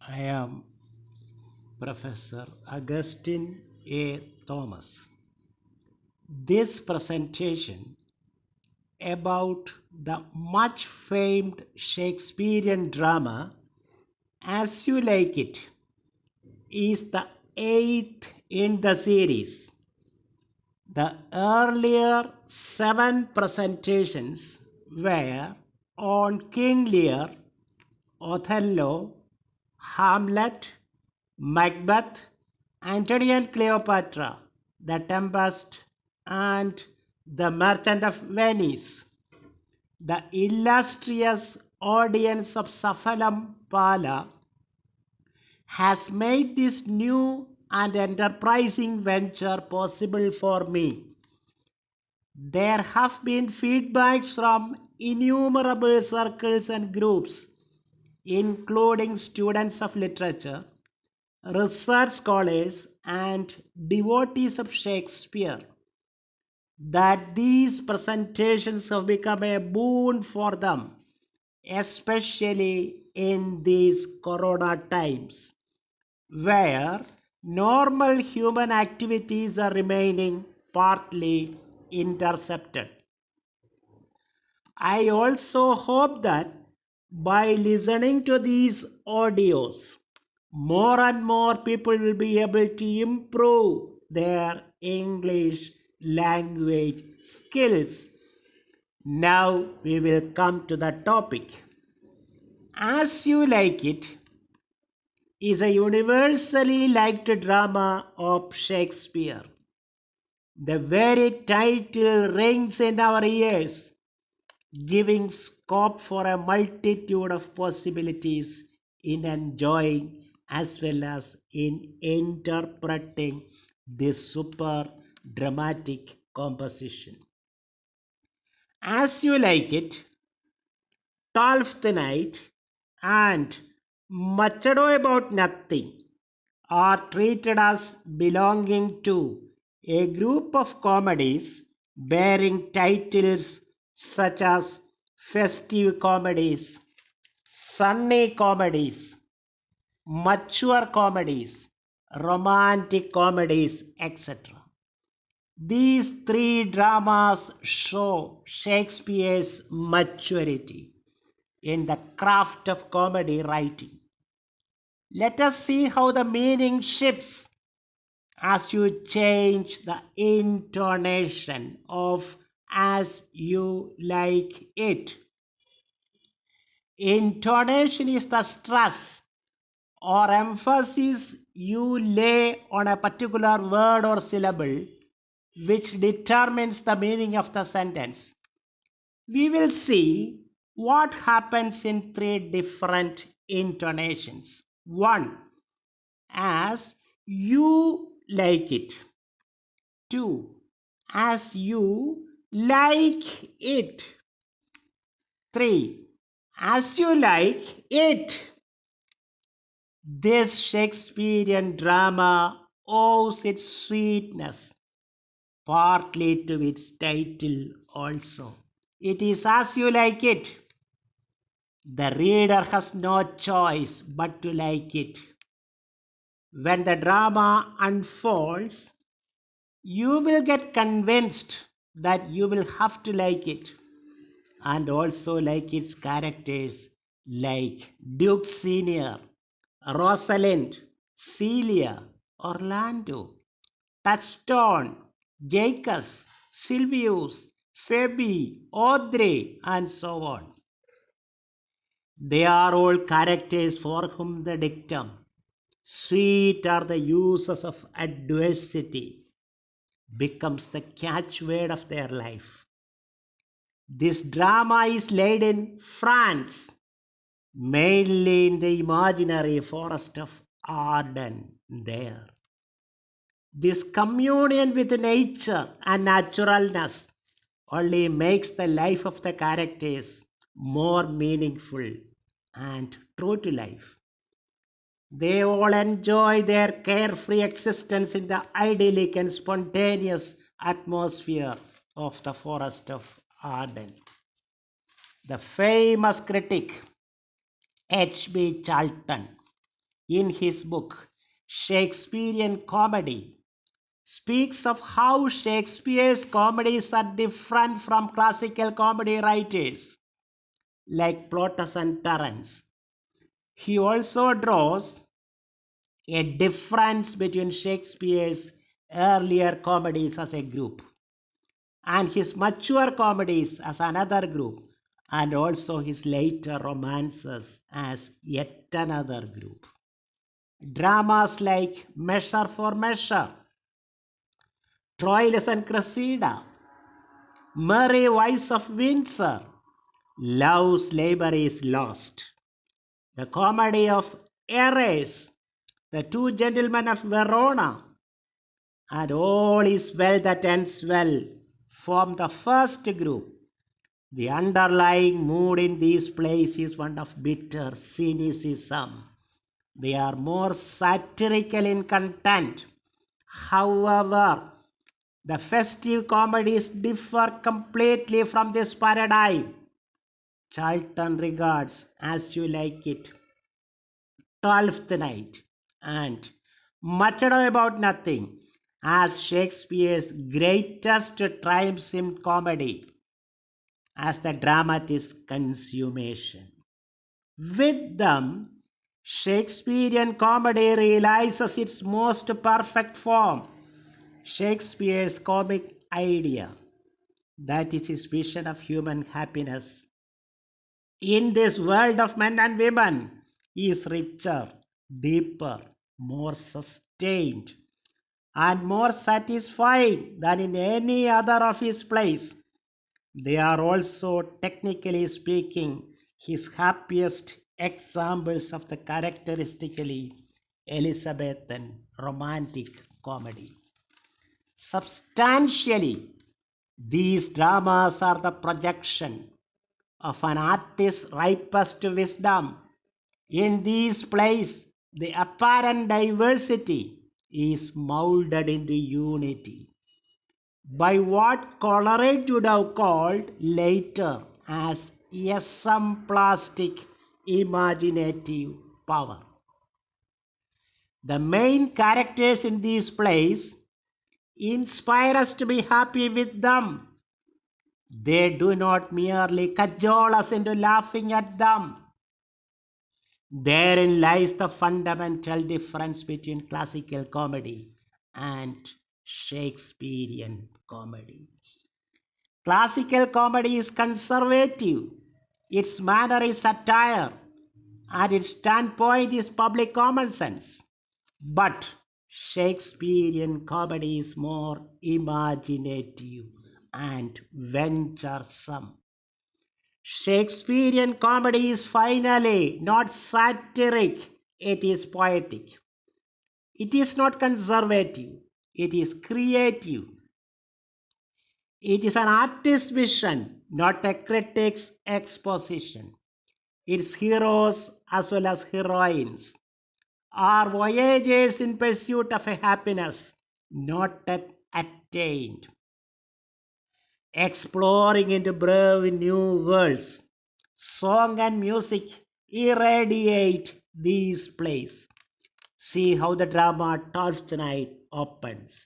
I am Professor Augustine A. Thomas. This presentation about the much famed Shakespearean drama As You Like It is the eighth in the series. The earlier 7 presentations were on King Lear, Othello, Hamlet, Macbeth, Antony and Cleopatra, The Tempest, and The Merchant of Venice. The illustrious audience of Safalam Pala has made this new and enterprising venture possible for me. There have been feedbacks from innumerable circles and groups, including students of literature, research scholars, and devotees of Shakespeare, that these presentations have become a boon for them, especially in these corona times, where normal human activities are remaining partly intercepted. I also hope that by listening to these audios, more and more people will be able to improve their English language skills. Now we will come to the topic. As You Like It is a universally liked drama of Shakespeare. The very title rings in our ears, giving scope for a multitude of possibilities in enjoying as well as in interpreting this super dramatic composition. As You Like It, 12th Night, and Much Ado About Nothing are treated as belonging to a group of comedies bearing titles such as festive comedies, sunny comedies, mature comedies, romantic comedies, etc. These three dramas show Shakespeare's maturity in the craft of comedy writing. Let us see how the meaning shifts as you change the intonation of As You Like It. Intonation is the stress or emphasis you lay on a particular word or syllable which determines the meaning of the sentence. We will see what happens in 3 different intonations. 1. As you like it. 2. As you like it. 3. As you like it. This Shakespearean drama owes its sweetness partly to its title also. It is as you like it. The reader has no choice but to like it. When the drama unfolds, you will get convinced that you will have to like it, and also like its characters like Duke Senior, Rosalind, Celia, Orlando, Touchstone, Jacques, Silvius, Phoebe, Audrey, and so on. They are all characters for whom the dictum, sweet are the uses of adversity, becomes the catchword of their life. This drama is laid in France, mainly in the imaginary forest of Arden there. This communion with nature and naturalness only makes the life of the characters more meaningful and true to life. They all enjoy their carefree existence in the idyllic and spontaneous atmosphere of the forest of Arden. The famous critic H.B. Charlton in his book Shakespearean Comedy, speaks of how Shakespeare's comedies are different from classical comedy writers like Plautus and Terence. He also draws a difference between Shakespeare's earlier comedies as a group and his mature comedies as another group, and also his later romances as yet another group. Dramas like Measure for Measure, Troilus and Cressida, Merry Wives of Windsor, Love's Labor is Lost, the comedy of Errors, The Two Gentlemen of Verona, and All is Well that Ends Well form the first group. The underlying mood in these plays is one of bitter cynicism. They are more satirical in content. However, the festive comedies differ completely from this paradigm. Charlton regards As You Like It, Twelfth Night, and Much Ado About Nothing as Shakespeare's greatest triumphs in comedy, as the dramatist consummation. With them, Shakespearean comedy realizes its most perfect form, Shakespeare's comic idea, that is his vision of human happiness. In this world of men and women, he is richer, deeper, more sustained, and more satisfied than in any other of his plays. They are also, technically speaking, his happiest examples of the characteristically Elizabethan romantic comedy. Substantially, these dramas are the projection of an artist's ripest wisdom. In these plays, the apparent diversity is molded into unity by what Coleridge would have called later as plastic imaginative power. The main characters in these plays inspire us to be happy with them. They do not merely cajole us into laughing at them. Therein lies the fundamental difference between classical comedy and Shakespearean comedy. Classical comedy is conservative, its manner is satire, and its standpoint is public common sense. But Shakespearean comedy is more imaginative and venturesome. Shakespearean comedy is finally not satiric, it is poetic. It is not conservative, it is creative. It is an artist's vision, not a critic's exposition. Its heroes as well as heroines are voyagers in pursuit of a happiness not yet attained, exploring into brave new worlds. Song and music irradiate these plays. See how the drama Twelfth Night opens.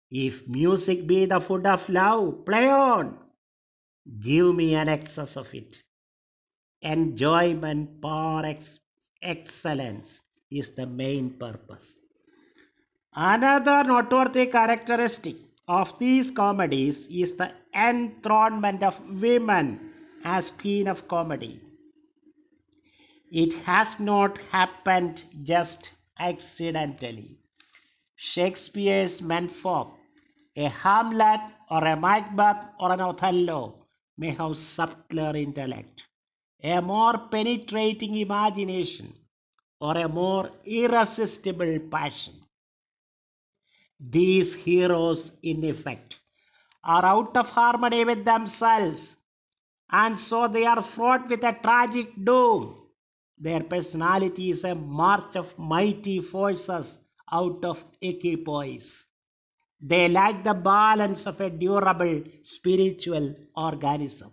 If music be the food of love, play on. Give me an excess of it. Enjoyment par excellence is the main purpose. Another noteworthy characteristic of these comedies is the enthronement of women as queen of comedy. It has not happened just accidentally. Shakespeare's menfolk, a Hamlet or a Macbeth or an Othello, may have subtler intellect, a more penetrating imagination, or a more irresistible passion. These heroes, in effect, are out of harmony with themselves, and so they are fraught with a tragic doom. Their personality is a march of mighty forces out of equipoise. They lack the balance of a durable spiritual organism.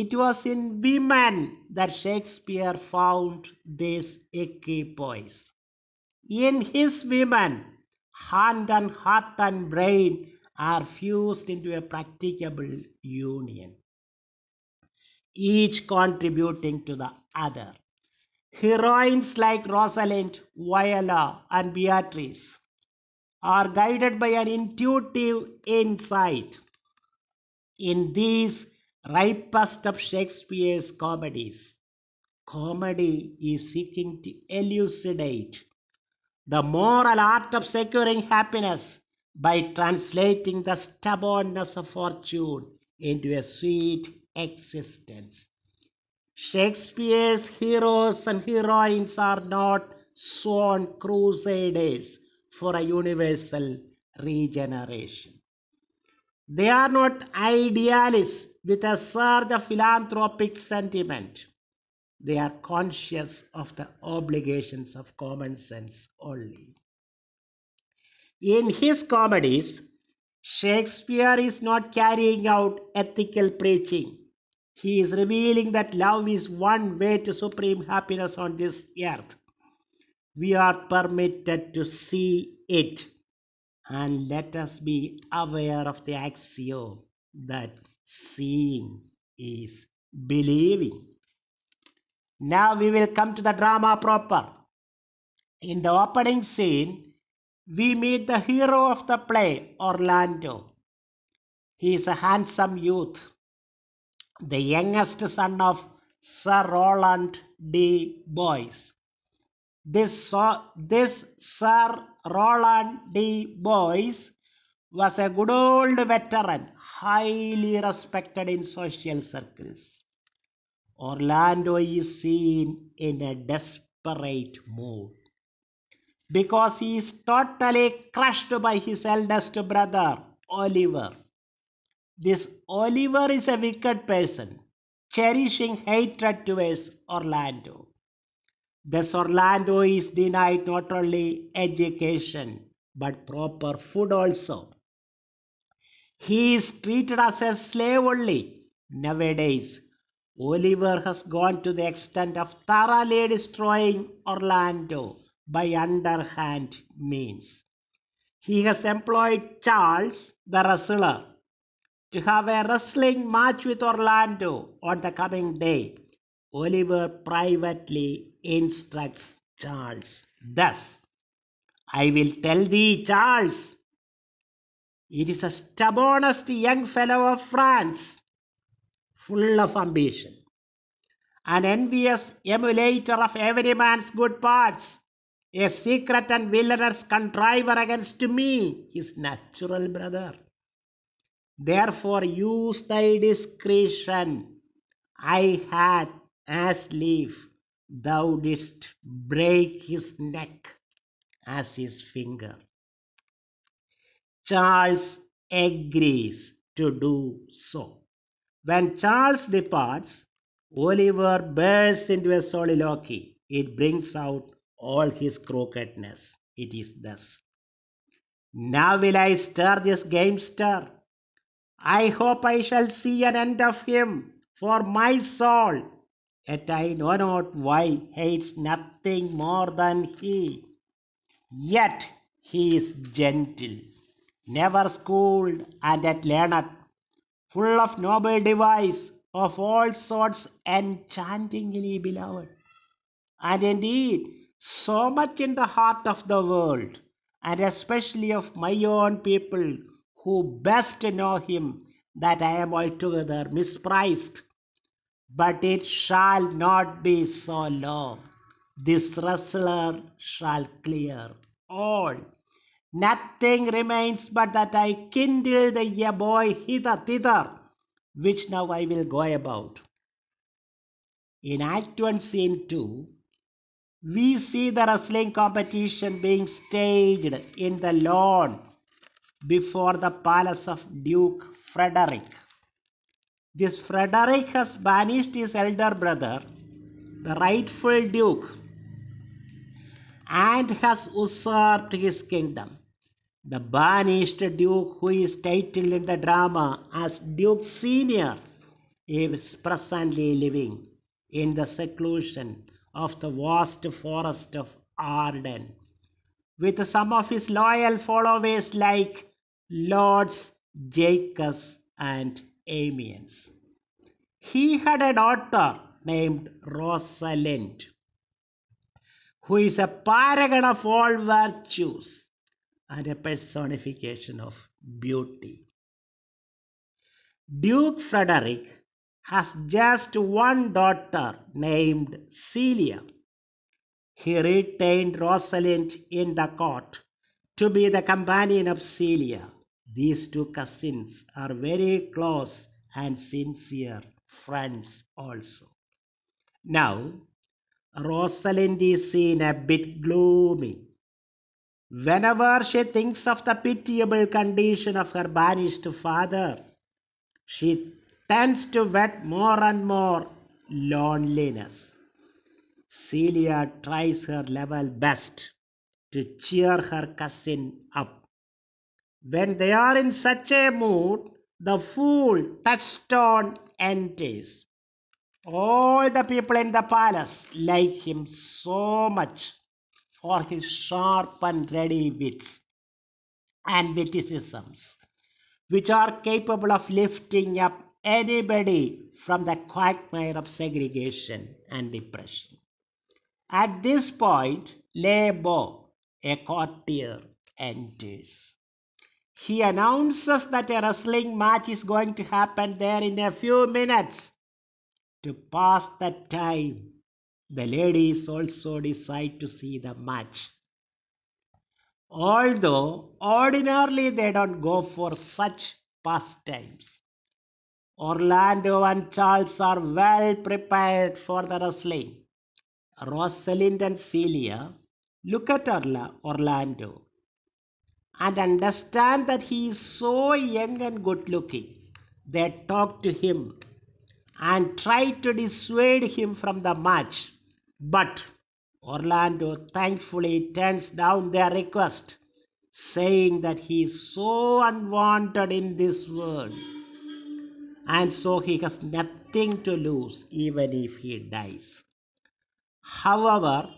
It was in women that Shakespeare found this equipoise. In his women, hand and heart and brain are fused into a practicable union, each contributing to the other. Heroines like Rosalind, Viola, and Beatrice are guided by an intuitive insight. In these ripest of Shakespeare's comedies, comedy is seeking to elucidate the moral art of securing happiness by translating the stubbornness of fortune into a sweet existence. Shakespeare's heroes and heroines are not sworn crusaders for a universal regeneration. They are not idealists with a surge of philanthropic sentiment. They are conscious of the obligations of common sense only. In his comedies, Shakespeare is not carrying out ethical preaching. He is revealing that love is one way to supreme happiness on this earth. We are permitted to see it, and let us be aware of the axiom that seeing is believing. Now we will come to the drama proper. In the opening scene, we meet the hero of the play, Orlando. He is a handsome youth, the youngest son of Sir Roland de Boys. This Sir Roland de Boys was a good old veteran, highly respected in social circles. Orlando is seen in a desperate mood because he is totally crushed by his eldest brother, Oliver. This Oliver is a wicked person, cherishing hatred towards Orlando. Thus, Orlando is denied not only education but proper food also. He is treated as a slave only. Nowadays, Oliver has gone to the extent of thoroughly destroying Orlando by underhand means. He has employed Charles, the wrestler, to have a wrestling match with Orlando on the coming day. Oliver privately instructs Charles thus: I will tell thee, Charles, it is a stubbornest young fellow of France, full of ambition, an envious emulator of every man's good parts, a secret and villainous contriver against me, his natural brother. Therefore use thy discretion. I had as lief thou didst break his neck as his finger. Charles agrees to do so. When Charles departs, Oliver bursts into a soliloquy. It brings out all his crookedness. It is thus: now will I stir this gamester. I hope I shall see an end of him, for my soul, yet I know not why, hates nothing more than he. Yet he is gentle, never schooled, and yet learned, full of noble device, of all sorts enchantingly beloved, and indeed so much in the heart of the world, and especially of my own people who best know him, that I am altogether misprized. But it shall not be so long. This wrestler shall clear all. Nothing remains but that I kindle the boy hither thither, which now I will go about. In Act 1, Scene 2, we see the wrestling competition being staged in the lawn before the palace of Duke Frederick. This Frederick has banished his elder brother, the rightful duke, and has usurped his kingdom. The banished duke, who is titled in the drama as Duke Senior, is presently living in the seclusion of the vast forest of Arden, with some of his loyal followers like Lords Jacques and Amiens. He had a daughter named Rosalind, who is a paragon of all virtues and a personification of beauty. Duke Frederick has just one daughter named Celia. He retained Rosalind in the court to be the companion of Celia. These two cousins are very close and sincere friends also. Now, Rosalind is seen a bit gloomy. Whenever she thinks of the pitiable condition of her banished father, she tends to wet more and more loneliness. Celia tries her level best to cheer her cousin up. When they are in such a mood, the fool touchstone enters. All the people in the palace like him so much for his sharp and ready wits and witticisms, which are capable of lifting up anybody from the quagmire of segregation and depression. At this point, Lebo, a courtier, enters. He announces that a wrestling match is going to happen there in a few minutes. To pass the time, the ladies also decide to see the match. Although ordinarily they don't go for such pastimes. Orlando and Charles are well prepared for the wrestling. Rosalind and Celia look at Orlando and understand that he is so young and good looking. They talk to him and try to dissuade him from the match. But Orlando thankfully turns down their request, saying that he is so unwanted in this world, and so he has nothing to lose even if he dies. However,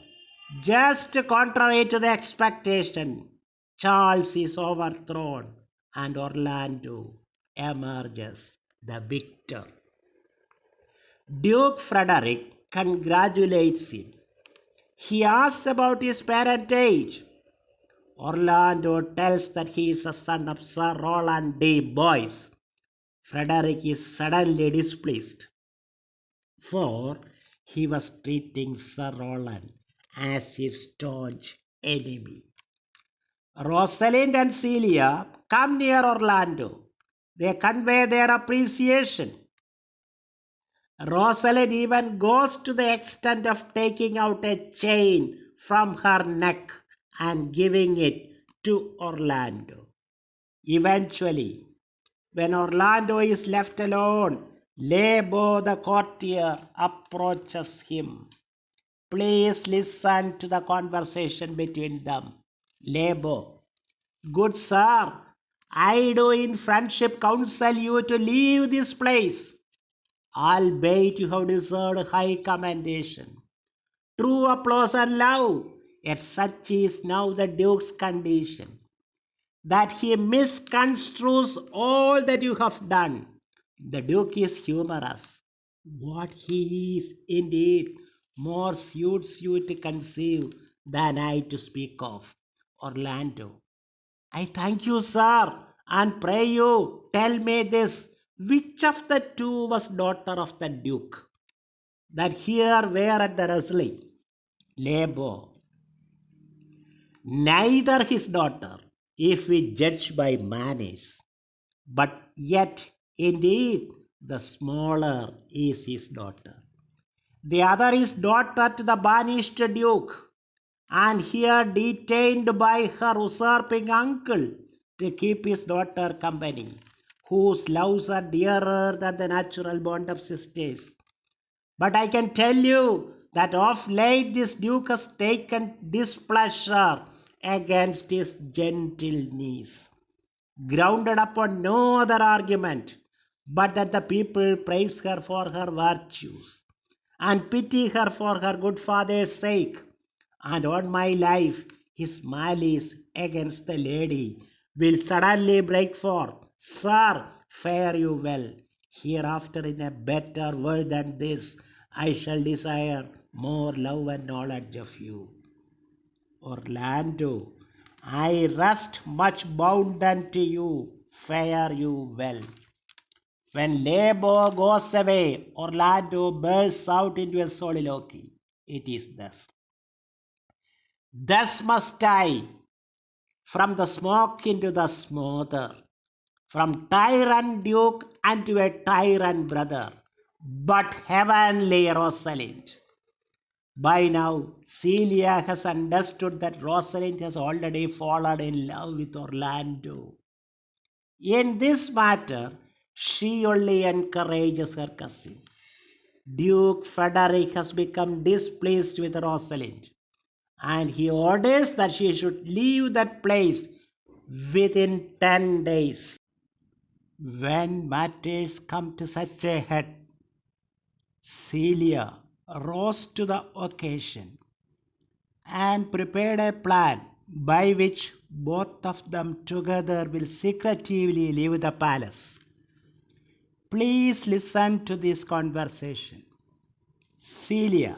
just contrary to the expectation, Charles is overthrown and Orlando emerges the victor. Duke Frederick congratulates him. He asks about his parentage. Orlando tells that he is a son of Sir Roland de Boys. Frederick is suddenly displeased, for he was treating Sir Roland as his staunch enemy. Rosalind and Celia come near Orlando. They convey their appreciation. Rosalind even goes to the extent of taking out a chain from her neck and giving it to Orlando. Eventually, when Orlando is left alone, Lebo the courtier approaches him. Please listen to the conversation between them. Lebo: good sir, I do in friendship counsel you to leave this place, albeit you have deserved high commendation, true applause and love. Yet such is now the Duke's condition, that he misconstrues all that you have done. The Duke is humorous. What he is indeed more suits you to conceive than I to speak of. Orlando: I thank you, sir, and pray you tell me this. Which of the two was daughter of the Duke that here were at the wrestling? Lebo: neither his daughter, if we judge by manners, but yet indeed the smaller is his daughter. The other is daughter to the banished Duke, and here detained by her usurping uncle to keep his daughter company, whose loves are dearer than the natural bond of sisters. But I can tell you that of late this Duke has taken displeasure against his gentle niece, grounded upon no other argument but that the people praise her for her virtues and pity her for her good father's sake. And on my life, his malice against the lady will suddenly break forth. Sir, fare you well. Hereafter, in a better world than this, I shall desire more love and knowledge of you. Orlando, I rest much bound unto you. Fare you well. When labor goes away, Orlando bursts out into a soliloquy. It is thus. Thus must I, from the smoke into the smother, from tyrant duke unto a tyrant brother, but heavenly Rosalind. By now, Celia has understood that Rosalind has already fallen in love with Orlando. In this matter, she only encourages her cousin. Duke Frederick has become displeased with Rosalind, and he orders that she should leave that place within 10 days. When matters come to such a head, Celia rose to the occasion and prepared a plan by which both of them together will secretively leave the palace. Please listen to this conversation. Celia,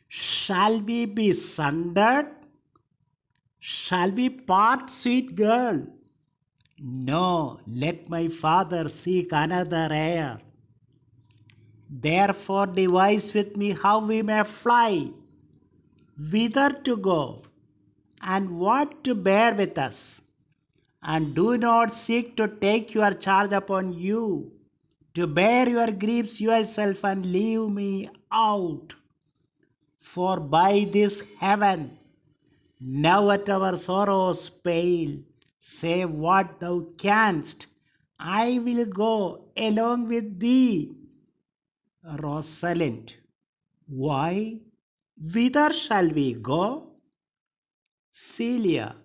shall we be sundered? Shall we part, sweet girl? No, let my father seek another heir. Therefore devise with me how we may fly, whither to go, and what to bear with us. And do not seek to take your charge upon you, to bear your griefs yourself and leave me out. For by this heaven, now at our sorrows pale, say what thou canst, I will go along with thee. Rosalind, why? Whither shall we go? Celia,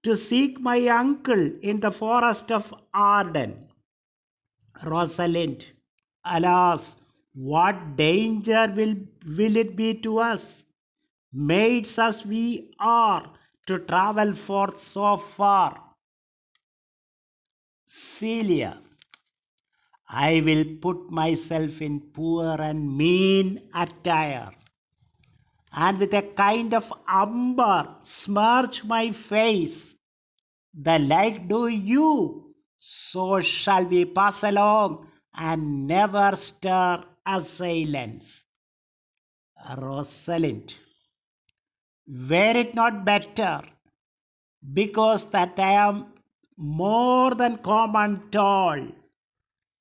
to seek my uncle in the forest of Arden. Rosalind, alas, what danger will it be to us, maids as we are, to travel forth so far? Celia, I will put myself in poor and mean attire, and with a kind of umber smirch my face. The like do you, so shall we pass along and never stir assailants. Rosalind, were it not better, because that I am more than common tall,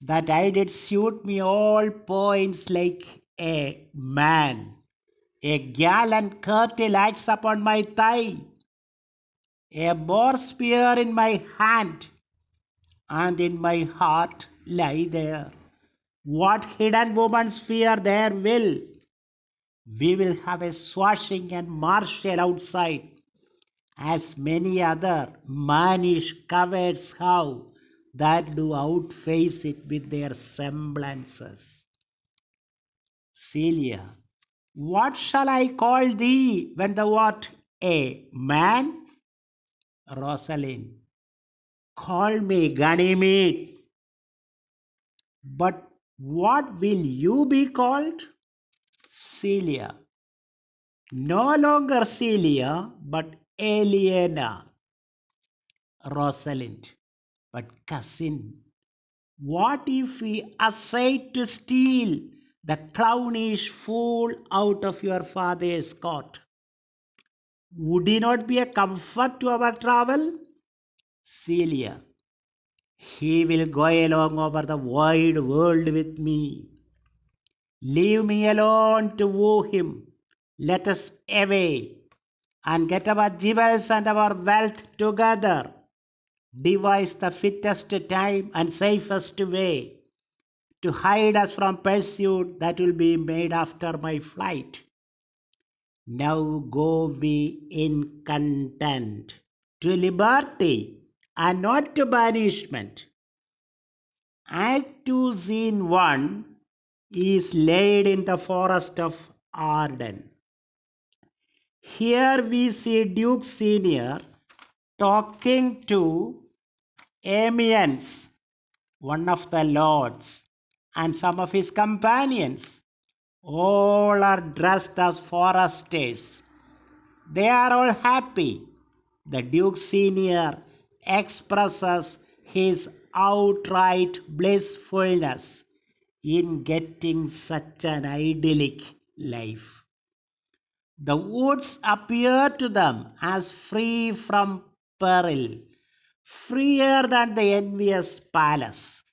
that I did suit me all points like a man, a gallant kirtle lights upon my thigh, a boar spear in my hand, and in my heart lie there. What hidden woman's fear there will? We will have a swashing and martial outside, as many other mannish cowards have that do outface it with their semblances. Celia, what shall I call thee when thou art a man? Rosalind, call me Ganymede. But what will you be called? Celia, no longer Celia, but Aliena. Rosalind, but cousin, what if we essayed to steal the clownish fool out of your father's court? Would he not be a comfort to our travel? Celia, he will go along over the wide world with me. Leave me alone to woo him. Let us away and get our jewels and our wealth together. Devise the fittest time and safest way to hide us from pursuit that will be made after my flight. Now go we in content to liberty and not to banishment. Act 2, Scene 1 is laid in the forest of Arden. Here we see Duke Senior talking to Amiens, one of the lords, and some of his companions. All are dressed as foresters. They are all happy. The Duke Senior expresses his outright blissfulness in getting such an idyllic life. The woods appear to them as free from peril, freer than the envious palace.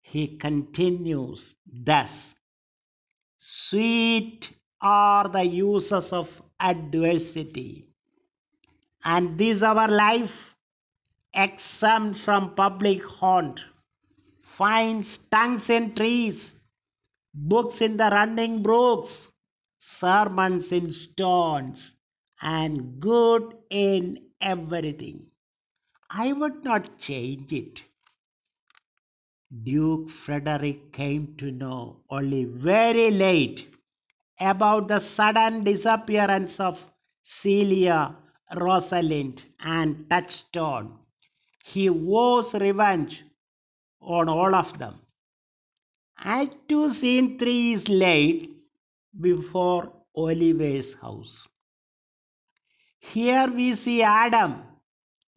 He continues thus: sweet are the uses of adversity, and this our life, exempt from public haunt, finds tongues in trees, books in the running brooks, sermons in stones, and good in everything. I would not change it. Duke Frederick came to know only very late about the sudden disappearance of Celia, Rosalind, and Touchstone. He vows revenge on all of them. Act 2, Scene 3 is laid before Oliver's house. Here we see Adam,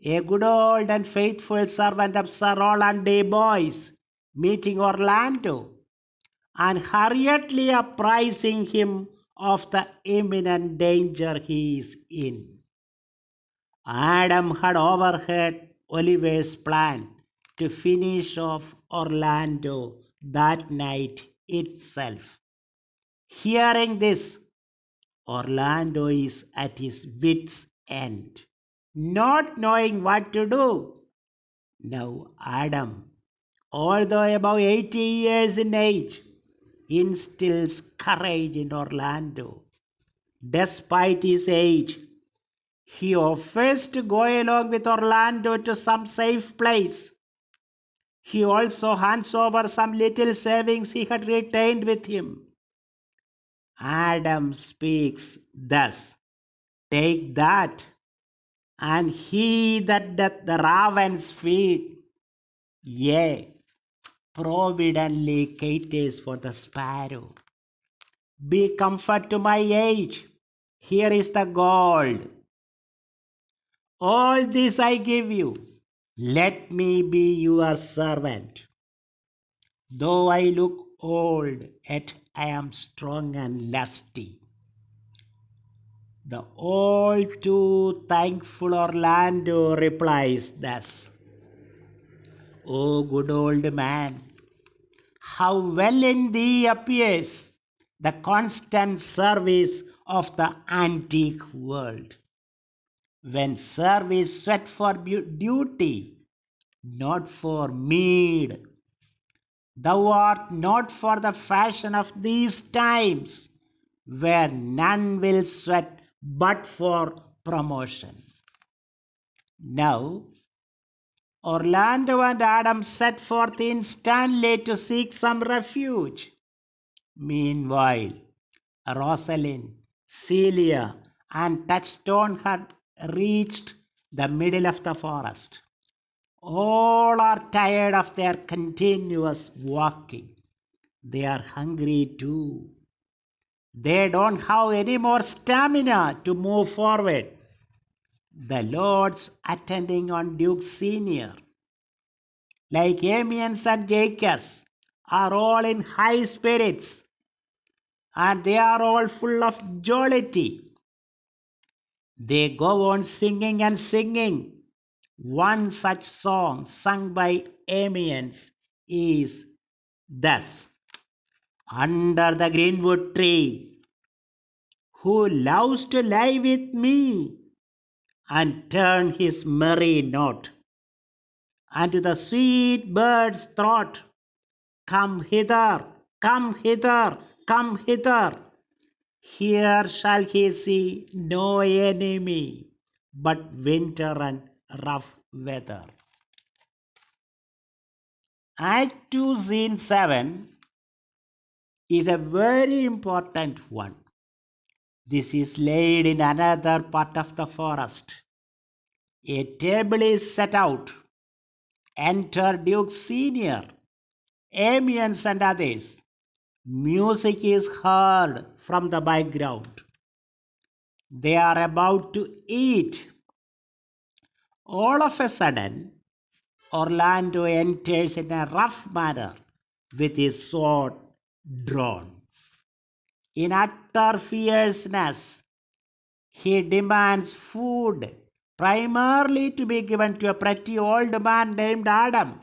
a good old and faithful servant of Sir Roland de Boys, meeting Orlando and hurriedly apprising him of the imminent danger he is in. Adam had overheard Oliver's plan to finish off Orlando that night itself. Hearing this, Orlando is at his wits' end, not knowing what to do. Now, Adam, although about 80 years in age, instills courage in Orlando. Despite his age, he offers to go along with Orlando to some safe place. He also hands over some little savings he had retained with him. Adam speaks thus: take that, and he that doth the ravens feed, yea, providently caters for the sparrow. Be comfort to my age. Here is the gold. All this I give you. Let me be your servant. Though I look old, yet I am strong and lusty. The all too thankful Orlando replies thus: O good old man, how well in thee appears the constant service of the antique world. When service sweat for duty, not for meed. Thou art not for the fashion of these times, where none will sweat but for promotion. Now, Orlando and Adam set forth instantly to seek some refuge. Meanwhile, Rosalind, Celia, and Touchstone had reached the middle of the forest. All are tired of their continuous walking. They are hungry too. They don't have any more stamina to move forward. The lords attending on Duke Senior, like Amiens and Jacques, are all in high spirits, and they are all full of jollity. They go on singing and singing. One such song sung by Amiens is thus: under the greenwood tree, who loves to lie with me and turn his merry note unto the sweet bird's throat, come hither, come hither, come hither. Here shall he see no enemy but winter and rough weather. Act 2, Scene 7 is a very important one. This is laid in another part of the forest. A table is set out. Enter Duke Senior, Amiens and others. Music is heard from the background. They are about to eat. All of a sudden, Orlando enters in a rough manner with his sword drawn. In utter fierceness, he demands food, primarily to be given to a pretty old man named Adam,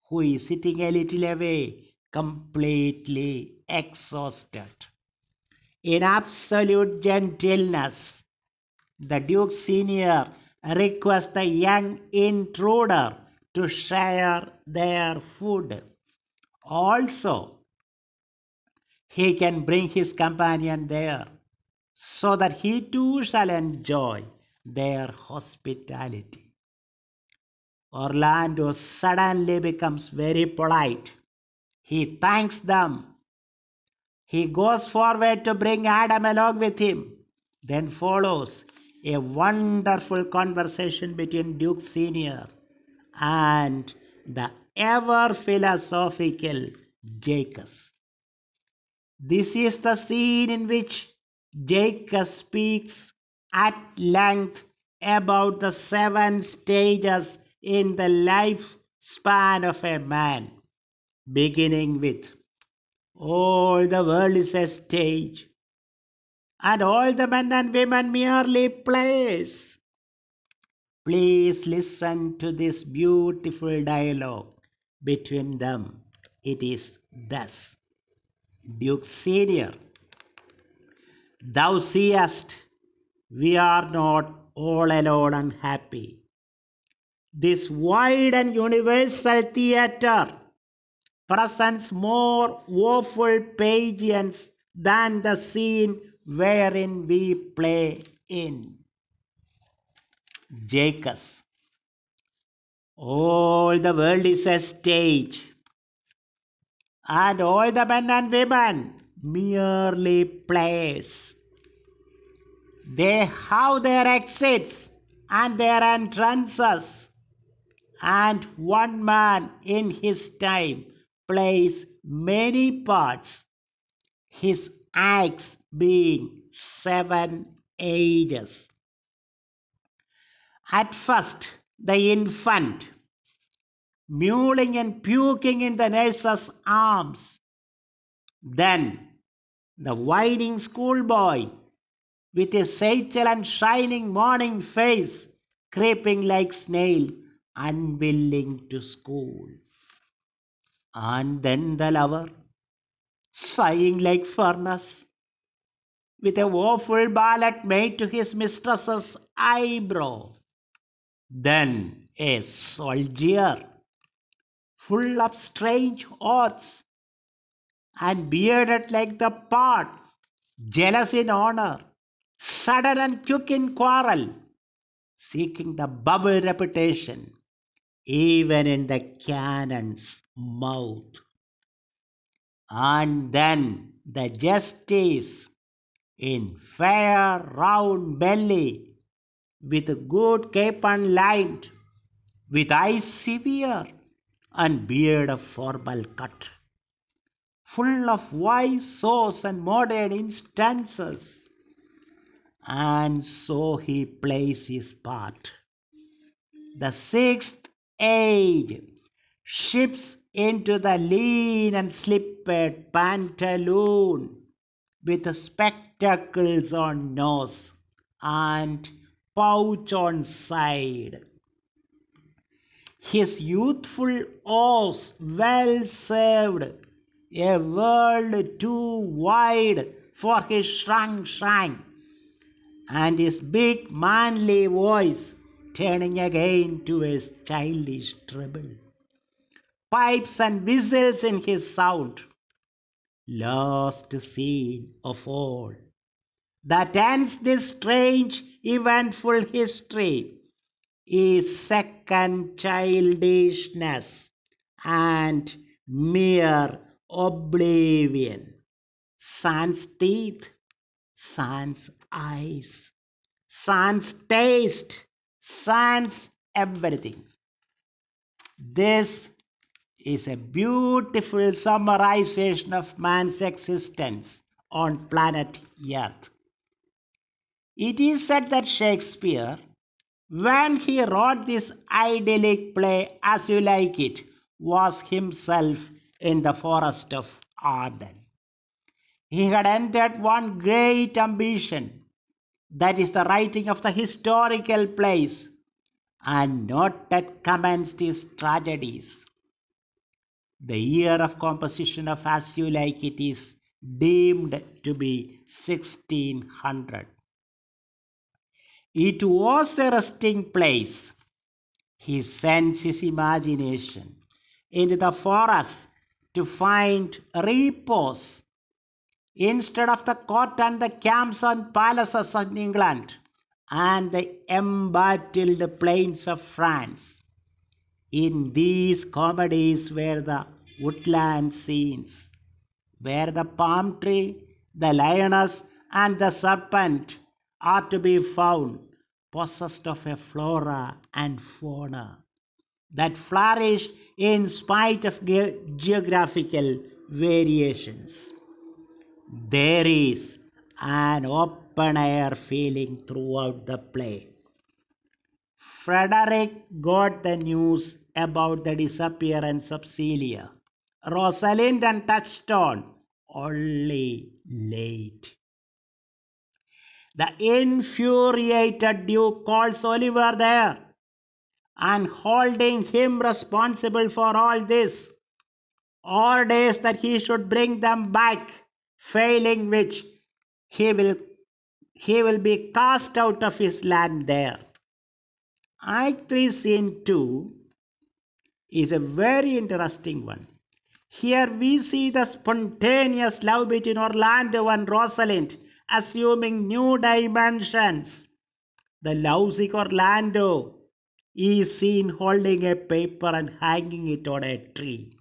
who is sitting a little away, completely exhausted. In absolute gentleness, the Duke Senior requests the young intruder to share their food. Also, he can bring his companion there so that he too shall enjoy their hospitality. Orlando suddenly becomes very polite. He thanks them. He goes forward to bring Adam along with him. Then follows a wonderful conversation between Duke Senior and the ever philosophical Jacob. This is the scene in which Jacob speaks at length about the 7 stages in the lifespan of a man, beginning with all the world is a stage, and all the men and women merely plays. Please listen to this beautiful dialogue between them. It is thus. Duke Senior, thou seest, we are not all alone and happy. This wide and universal theatre presents more woeful pageants than the scene wherein we play in. Jacob, all the world is a stage, and all the men and women merely plays. They have their exits and their entrances, and one man in his time plays many parts, his acts being 7 ages. At first, the infant, mewling and puking in the nurse's arms. Then, the whining schoolboy, with a satchel and shining morning face, creeping like snail, unwilling to school. And then the lover, sighing like furnace, with a woeful ballad made to his mistress's eyebrow. Then a soldier, full of strange oaths, and bearded like the pot, jealous in honor, sudden and quick in quarrel, seeking the bubble reputation, even in the cannon's mouth. And then the justice, in fair round belly, with good cape unlined, with eyes severe, and beard of formal cut, full of wise saws and modern instances. And so he plays his part. The 6th age ships into the lean and slippered pantaloon with spectacles on nose and pouch on side. His youthful oars well served, a world too wide for his shrunk, and his big manly voice turning again to his childish treble. Pipes and whistles in his sound. Last scene of all that ends this strange, eventful history is second childishness and mere oblivion. Sans teeth, sans eyes, sans taste, sans everything. This is a beautiful summarization of man's existence on planet Earth. It is said that Shakespeare, when he wrote this idyllic play As You Like It, was himself in the forest of Arden. He had entered one great ambition, that is the writing of the historical plays, and not yet commenced his tragedies. The year of composition of As You Like It is deemed to be 1600. It was a resting place. He sends his imagination into the forest to find repose instead of the court and the camps and palaces of England and the embattled plains of France. In these comedies were the woodland scenes, where the palm tree, the lioness, and the serpent are to be found, possessed of a flora and fauna that flourish in spite of geographical variations. There is an open air feeling throughout the play. Frederick got the news about the disappearance of Celia, Rosalind, and Touchstone only late. The infuriated Duke calls Oliver there and holding him responsible for all this, orders that he should bring them back, failing which he will, he will be cast out of his land there. Act 3, Scene 2 is a very interesting one. Here we see the spontaneous love between Orlando and Rosalind assuming new dimensions. The lovesick Orlando is seen holding a paper and hanging it on a tree.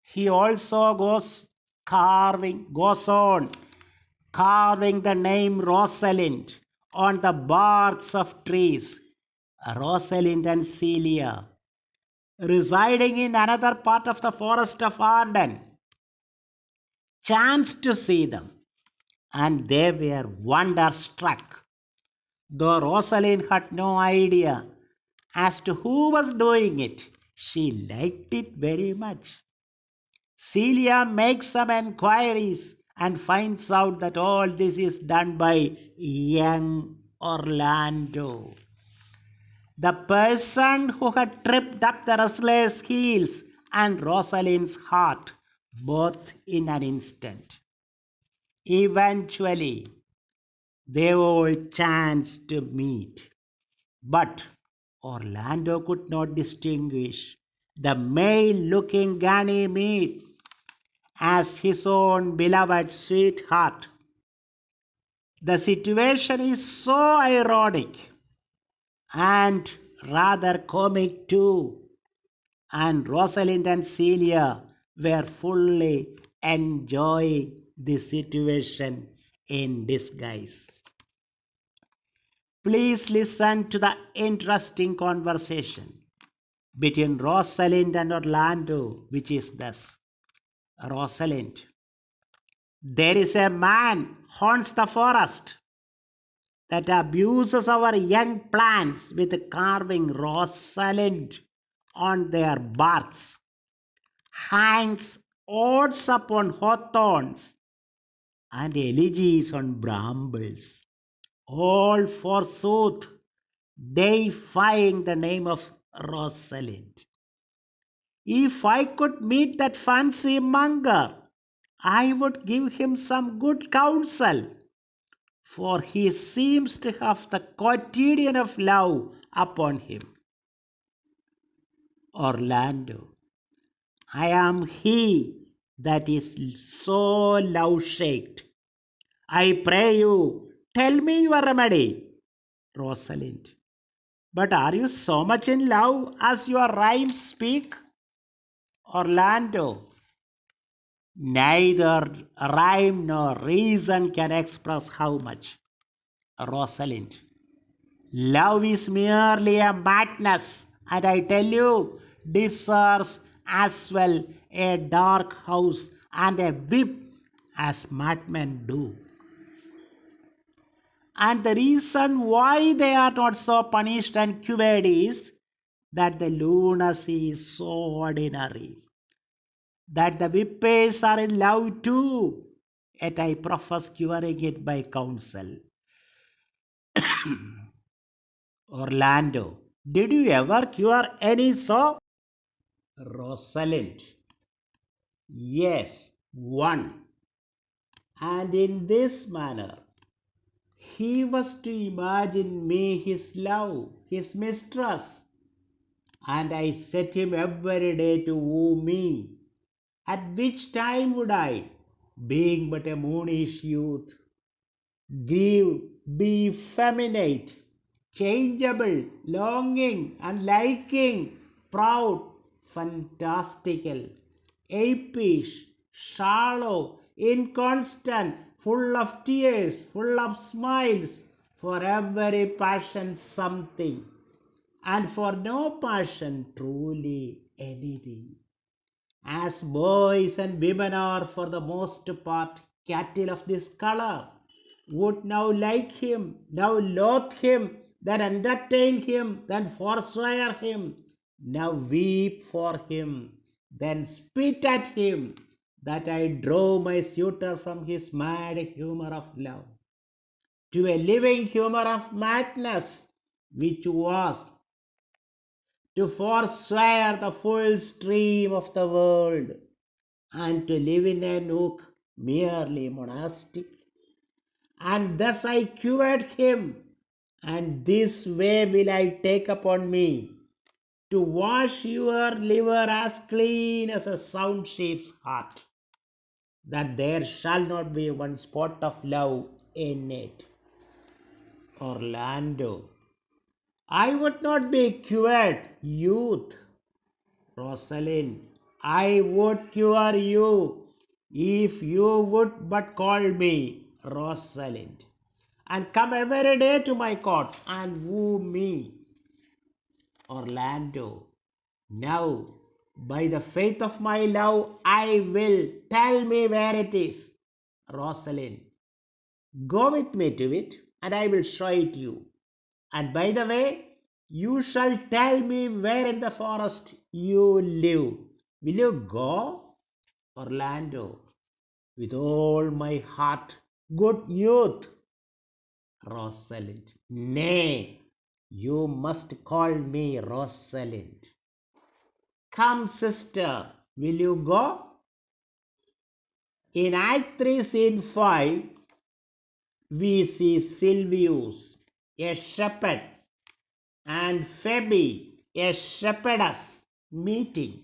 He also goes on carving the name Rosalind on the barks of trees. Rosalind and Celia, residing in another part of the forest of Arden, chanced to see them, and they were wonderstruck. Though Rosalind had no idea as to who was doing it, she liked it very much. Celia makes some enquiries and finds out that all this is done by young Orlando, the person who had tripped up the wrestler's heels and Rosalind's heart, both in an instant. Eventually, they all chanced to meet, but Orlando could not distinguish the male-looking Ganymede as his own beloved sweetheart. The situation is so ironic and rather comic too, and Rosalind and Celia were fully enjoying the situation in disguise. Please listen to the interesting conversation between Rosalind and Orlando, which is thus. Rosalind: there is a man haunts the forest that abuses our young plants with carving Rosalind on their barks, hangs odes upon hawthorns and elegies on brambles, all forsooth deifying the name of Rosalind. If I could meet that fancy monger, I would give him some good counsel, for he seems to have the quotidian of love upon him. Orlando: I am he that is so love-shaked. I pray you, tell me your remedy. Rosalind: but are you so much in love as your rhymes speak? Orlando. Neither rhyme nor reason can express how much. Rosalind. Love is merely a madness, and I tell you, deserves as well a dark house and a whip as madmen do. And the reason why they are not so punished and cured is that the lunacy is so ordinary, that the whippers are in love too. Yet I profess curing it by counsel. Orlando, did you ever cure any so? Rosalind, yes, one. And in this manner, he was to imagine me his love, his mistress, and I set him every day to woo me. At which time would I, being but a moonish youth, grieve, be effeminate, changeable, longing and liking, proud, fantastical, apish, shallow, inconstant, full of tears, full of smiles, for every passion something, and for no passion truly anything. As boys and women are for the most part cattle of this color, would now like him, now loathe him, then entertain him, then forswear him, now weep for him, then spit at him, that I drove my suitor from his mad humor of love to a living humor of madness, which was to forswear the full stream of the world and to live in a nook merely monastic. And thus I cured him, and this way will I take upon me to wash your liver as clean as a sound sheep's heart, that there shall not be one spot of love in it. Orlando, I would not be cured, youth. Rosalind, I would cure you if you would but call me Rosalind and come every day to my court and woo me. Orlando, now by the faith of my love, I will tell me where it is. Rosalind, go with me to it and I will show it you. And by the way, you shall tell me where in the forest you live. Will you go? Orlando, with all my heart, good youth. Rosalind, nay, you must call me Rosalind. Come, sister, will you go? In Act 3, Scene 5, we see Silvius, a shepherd, and Phoebe, a shepherdess, meeting.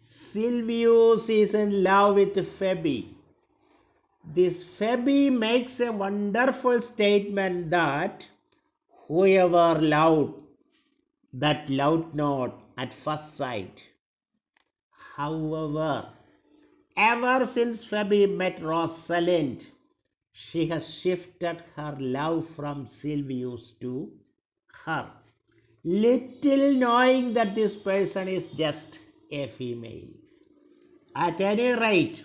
Silvius is in love with Phoebe. This Phoebe makes a wonderful statement that whoever loved, that loved not at first sight. However, ever since Phoebe met Rosalind, she has shifted her love from Silvius to her, little knowing that this person is just a female. At any rate,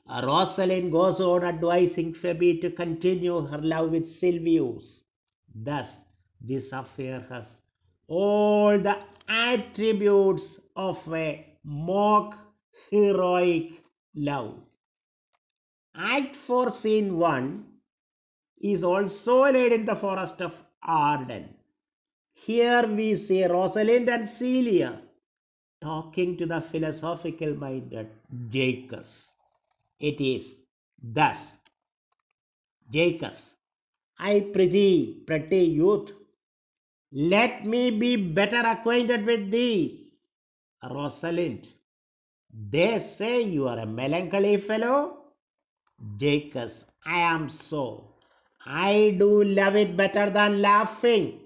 Rosalind goes on advising Phoebe to continue her love with Silvius. Thus, this affair has all the attributes of a mock heroic love. Act 4, Scene 1 is also laid in the forest of Arden. Here we see Rosalind and Celia talking to the philosophical minded Jacques. It is thus, Jacques, I prithee, pretty youth, let me be better acquainted with thee. Rosalind, they say you are a melancholy fellow. Jacques, I am so. I do love it better than laughing.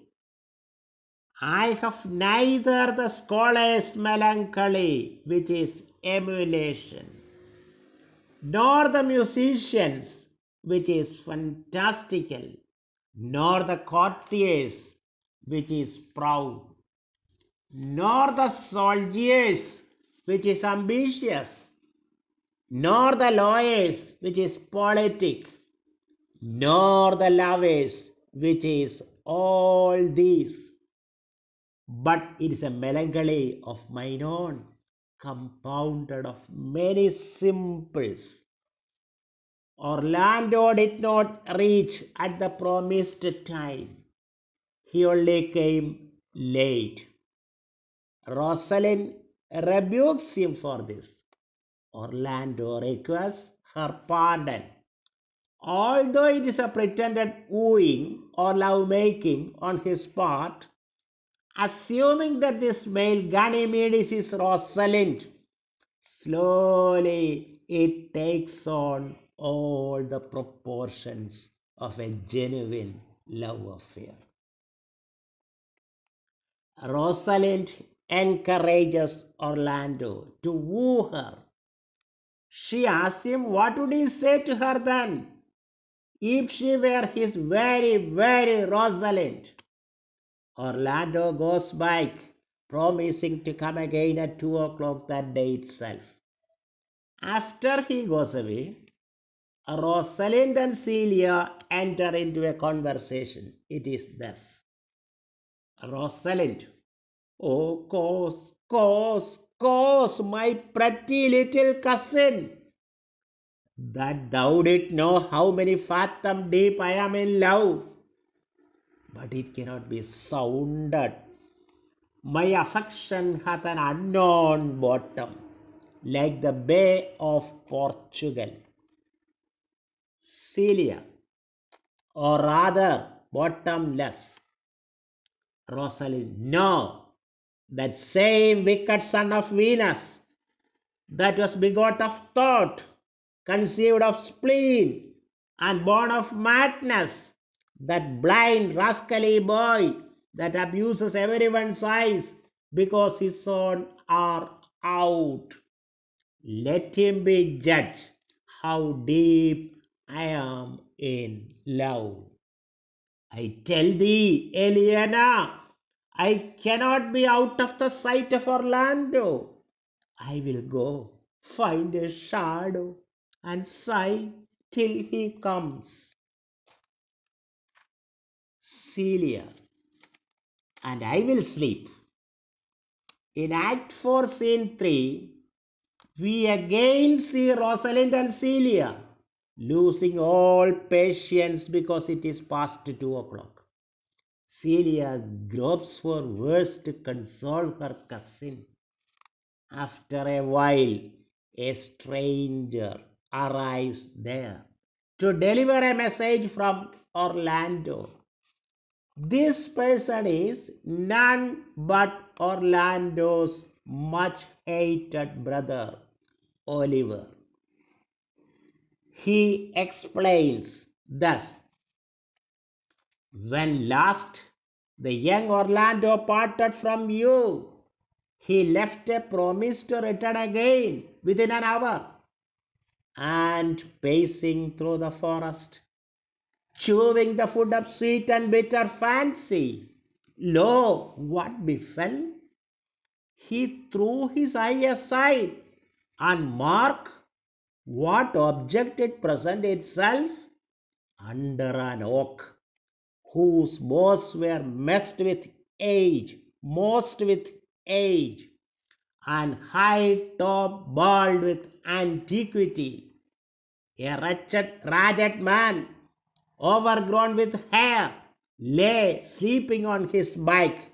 I have neither the scholar's melancholy, which is emulation, nor the musician's, which is fantastical, nor the courtier's, which is proud, nor the soldier's, which is ambitious, nor the lawyer's, which is politic, nor the lover's, which is all these. But it is a melancholy of mine own, compounded of many simples. Orlando did not reach at the promised time. He only came late. Rosalind rebukes him for this. Orlando requests her pardon. Although it is a pretended wooing or love-making on his part, assuming that this male Ganymede is Rosalind, slowly it takes on all the proportions of a genuine love affair. Rosalind encourages Orlando to woo her. She asks him what would he say to her then if she were his very, very Rosalind. Orlando goes back, promising to come again at 2 o'clock that day itself. After he goes away, Rosalind and Celia enter into a conversation. It is thus. Rosalind, oh, course, my pretty little cousin, that thou didst know how many fathom deep I am in love. But it cannot be sounded. My affection hath an unknown bottom, like the Bay of Portugal. Celia, or rather bottomless. Rosalind, no, that same wicked son of Venus, that was begot of thought, conceived of spleen, and born of madness, that blind rascally boy that abuses everyone's eyes because his own are out. Let him be judged how deep I am in love. I tell thee, Eliana, I cannot be out of the sight of Orlando. I will go find a shadow and sigh till he comes. Celia, and I will sleep. In Act 4, Scene 3, we again see Rosalind and Celia losing all patience because it is past 2 o'clock. Celia gropes for words to console her cousin. After a while, a stranger arrives there to deliver a message from Orlando. This person is none but Orlando's much hated brother, Oliver. He explains thus: when last the young Orlando parted from you, he left a promise to return again within an hour. And pacing through the forest, chewing the food of sweet and bitter fancy, lo, what befell? He threw his eye aside, and mark what object it present itself under an oak, whose boughs were most with age, and high top bald with antiquity. A ragged man, overgrown with hair, lay sleeping on his back.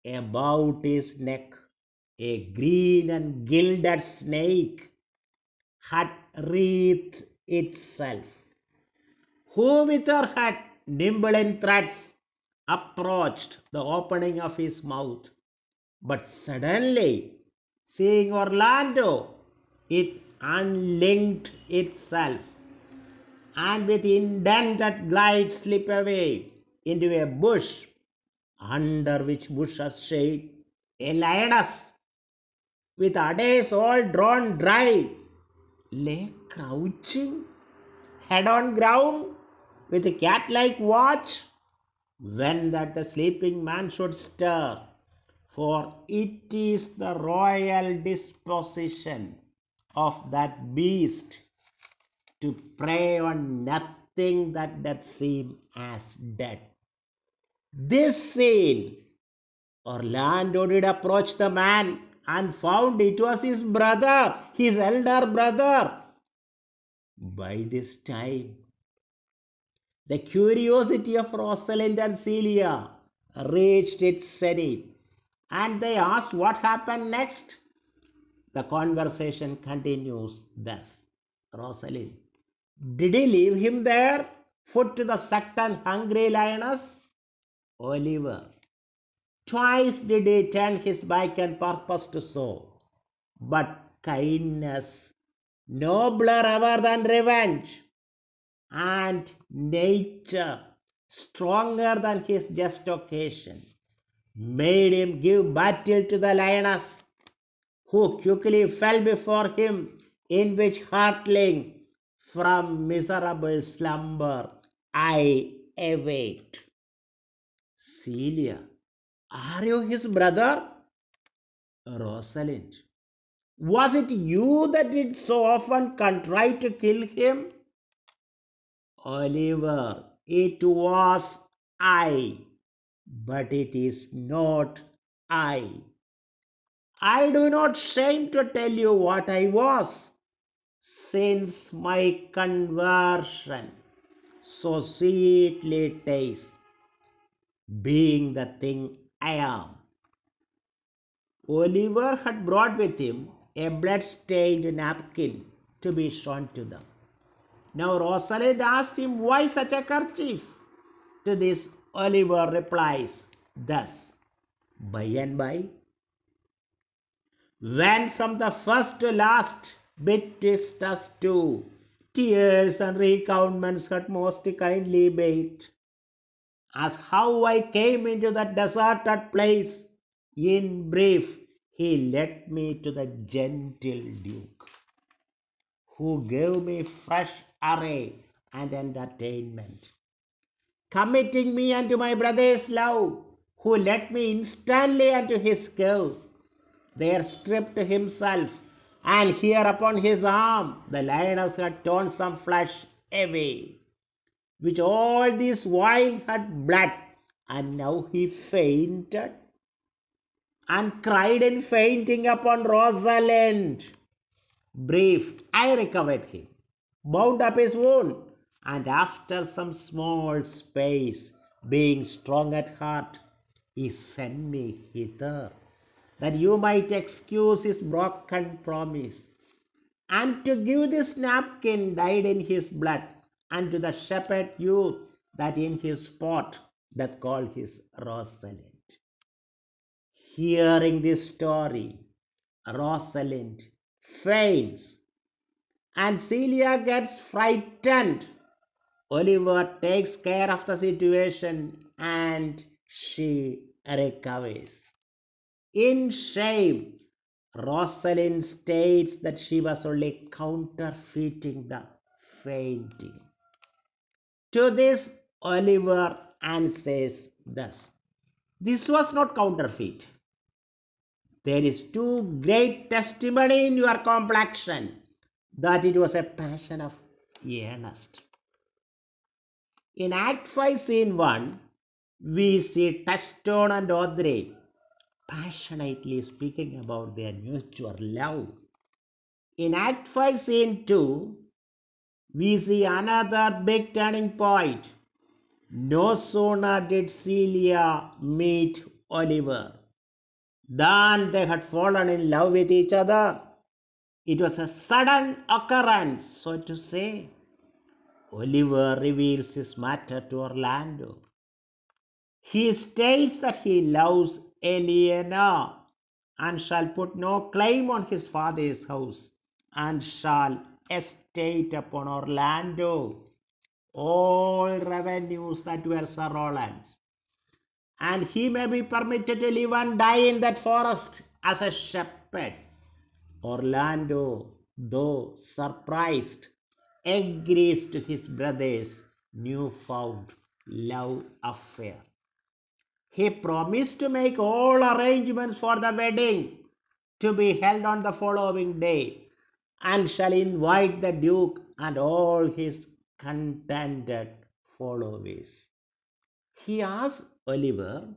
About his neck, a green and gilded snake had wreathed itself, who with her head nimble in threads approached the opening of his mouth. But suddenly, seeing Orlando, it unlinked itself, and with indented glide slip away into a bush under which bushes shade, a lioness with addays all drawn dry lay crouching, head on ground, with a cat-like watch, when that the sleeping man should stir. For it is the royal disposition of that beast to prey on nothing that doth seem as dead. This scene, Orlando did approach the man and found it was his brother, his elder brother. By this time, the curiosity of Rosalind and Celia reached its zenith, and they asked what happened next. The conversation continues thus. Rosalind, did he leave him there, foot to the sucked and hungry lioness? Oliver, twice did he turn his back and purpose to so, but kindness, nobler ever than revenge, and nature, stronger than his just occasion, made him give battle to the lioness, who quickly fell before him, in which hurtling from miserable slumber I awake. Celia, are you his brother? Rosalind, was it you that did so often contrive to kill him? Oliver, it was I, but it is not I. I do not shame to tell you what I was, since my conversion so sweetly tastes, being the thing I am. Oliver had brought with him a blood-stained napkin to be shown to them. Now Rosalind asked him why such a kerchief. To this Oliver replies thus, by and by, when from the first to last betwixt us two, tears and recounts had most kindly bait, as how I came into that deserted place, in brief, he led me to the gentle Duke, who gave me fresh array and entertainment, committing me unto my brother's love, who led me instantly unto his cave, there stripped himself, and here upon his arm the lioness had torn some flesh away, which all this while had blood, and now he fainted, and cried in fainting upon Rosalind. Brief, I recovered him, bound up his wound, and after some small space, being strong at heart, he sent me hither, that you might excuse his broken promise, and to give this napkin dyed in his blood unto the shepherd youth that in his spot doth call his Rosalind. Hearing this story, Rosalind faints, and Celia gets frightened. Oliver takes care of the situation, and she recovers. In shame, Rosalind states that she was only counterfeiting the fainting. To this, Oliver answers thus, this was not counterfeit. There is too great testimony in your complexion that it was a passion of earnest. In Act 5, Scene 1, we see Touchstone and Audrey passionately speaking about their mutual love. In Act 5, Scene 2, we see another big turning point. No sooner did Celia meet Oliver than they had fallen in love with each other. It was a sudden occurrence, so to say. Oliver reveals his matter to Orlando. He states that he loves Eleanor and shall put no claim on his father's house, and shall estate upon Orlando all revenues that were Sir Roland's. and he may be permitted to live and die in that forest as a shepherd. Orlando, though surprised, agrees to his brother's newfound love affair. He promised to make all arrangements for the wedding to be held on the following day, and shall invite the Duke and all his contented followers. He asks Oliver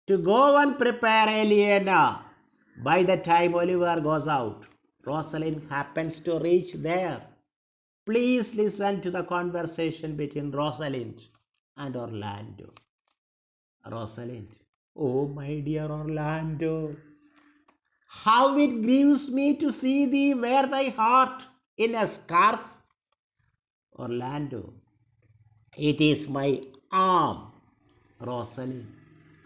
to go and prepare Helena. By the time Oliver goes out, Rosalind happens to reach there. Please listen to the conversation between Rosalind and Orlando. Rosalind, oh my dear Orlando, how it grieves me to see thee wear thy heart in a scarf. Orlando, it is my arm. Rosalind,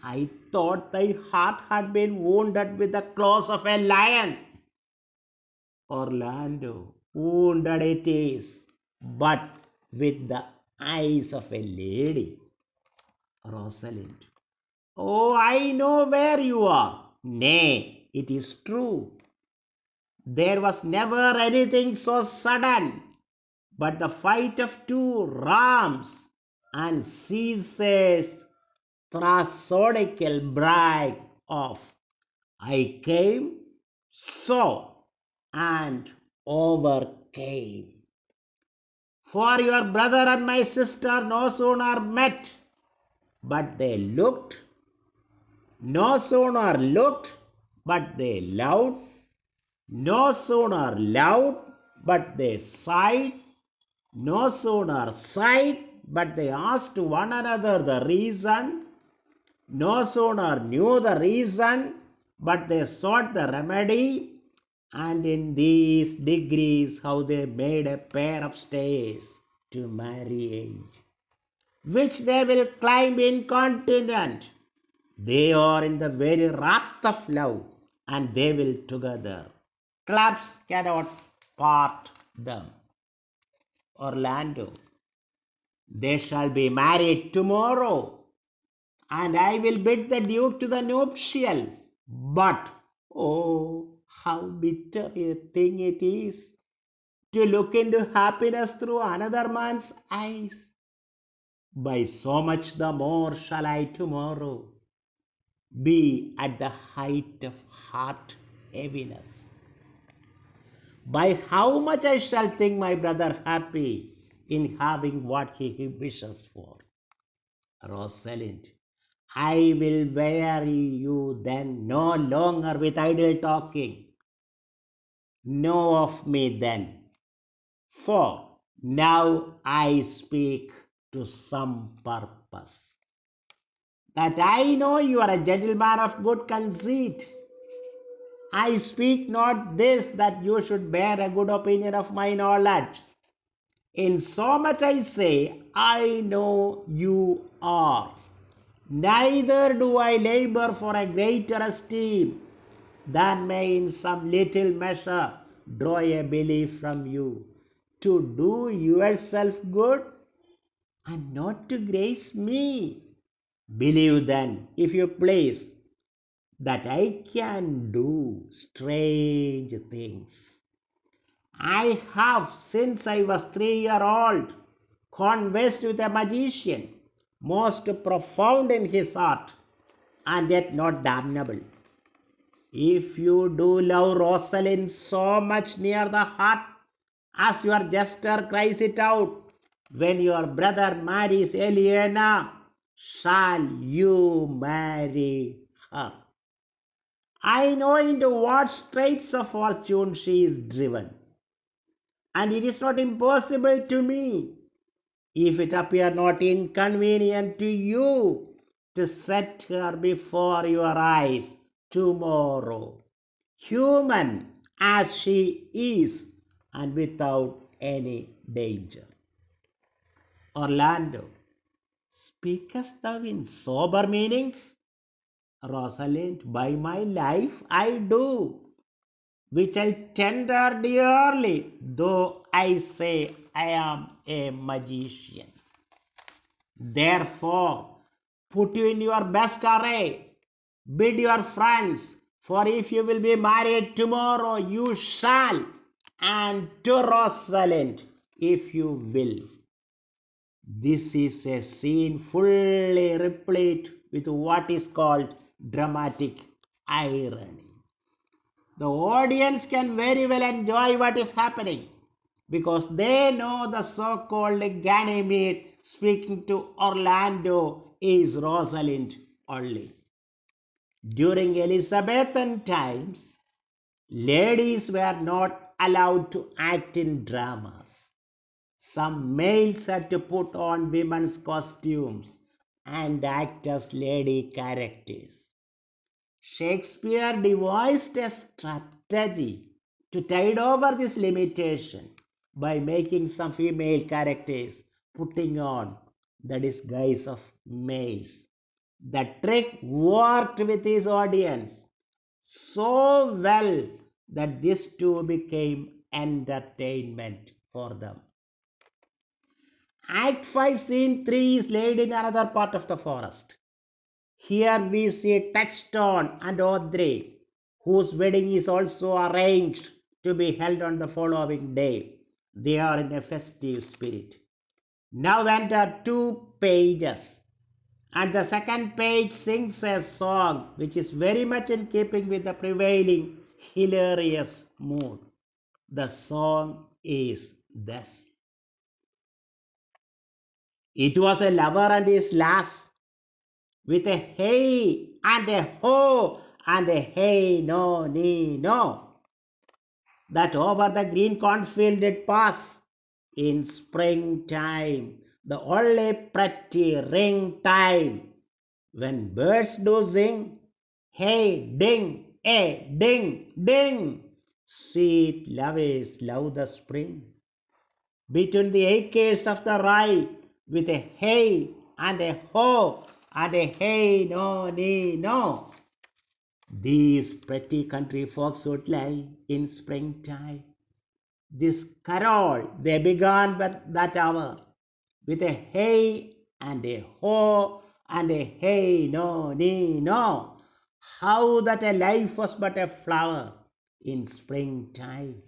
I thought thy heart had been wounded with the claws of a lion. Orlando, wounded it is, but with the eyes of a lady. Rosalind, oh, I know where you are. Nay, it is true. There was never anything so sudden, but the fight of two rams and Caesar's thrasodical bride of I came, saw, and overcame. For your brother and my sister no sooner met, but they looked, no sooner looked, but they loved, no sooner loved, but they sighed, no sooner sighed, but they asked one another the reason, no sooner knew the reason, but they sought the remedy, and in these degrees how they made a pair of stairs to marriage, which they will climb incontinent. They are in the very wrath of love, and they will together. Clubs cannot part them. Orlando, they shall be married tomorrow, and I will bid the Duke to the nuptial. But, oh, how bitter a thing it is to look into happiness through another man's eyes. By so much the more shall I tomorrow be at the height of heart heaviness. By how much I shall think my brother happy in having what he wishes for. Rosalind, I will weary you then no longer with idle talking. Know of me then, for now I speak to some purpose. That I know you are a gentleman of good conceit. I speak not this that you should bear a good opinion of my knowledge. In so much I say, I know you are. Neither do I labor for a greater esteem than may in some little measure draw a belief from you, to do yourself good and not to grace me. Believe then, if you please, that I can do strange things. I have, since I was 3 years old, conversed with a magician, most profound in his art, and yet not damnable. If you do love Rosalind so much near the heart, as your jester cries it out, when your brother marries Helena, shall you marry her? I know into what straits of fortune she is driven, and it is not impossible to me, if it appear not inconvenient to you, to set her before your eyes tomorrow, human as she is, and without any danger. Orlando, speakest thou in sober meanings? Rosalind, by my life I do, which I tender dearly, though I say I am a magician. Therefore, Put you in your best array. Bid your friends, for if you will be married tomorrow, you shall, and to Rosalind, if you will. This is a scene fully replete with what is called dramatic irony. The audience can very well enjoy what is happening because they know the so-called Ganymede speaking to Orlando is Rosalind only. During Elizabethan times, ladies were not allowed to act in dramas. Some males had to put on women's costumes and act as lady characters. Shakespeare devised a strategy to tide over this limitation by making some female characters putting on the disguise of males. The trick worked with his audience so well that this too became entertainment for them. Act 5, Scene 3 is laid in another part of the forest. Here we see Touchstone and Audrey, whose wedding is also arranged to be held on the following day. They are in a festive spirit. Now enter 2 pages, and the second page sings a song which is very much in keeping with the prevailing hilarious mood. The song is thus. It was a lover and his lass, with a hey and a ho and a hey no nee no, that over the green cornfield did pass in springtime, the only pretty ring time, when birds do sing, hey ding, ding ding, sweet loves love the spring. Between the acres of the rye, with a hey and a ho and a hey no nee no, these pretty country folks would lie in springtime. This carol they began at that hour, with a hey and a ho and a hey no nee no. How that a life was but a flower in springtime,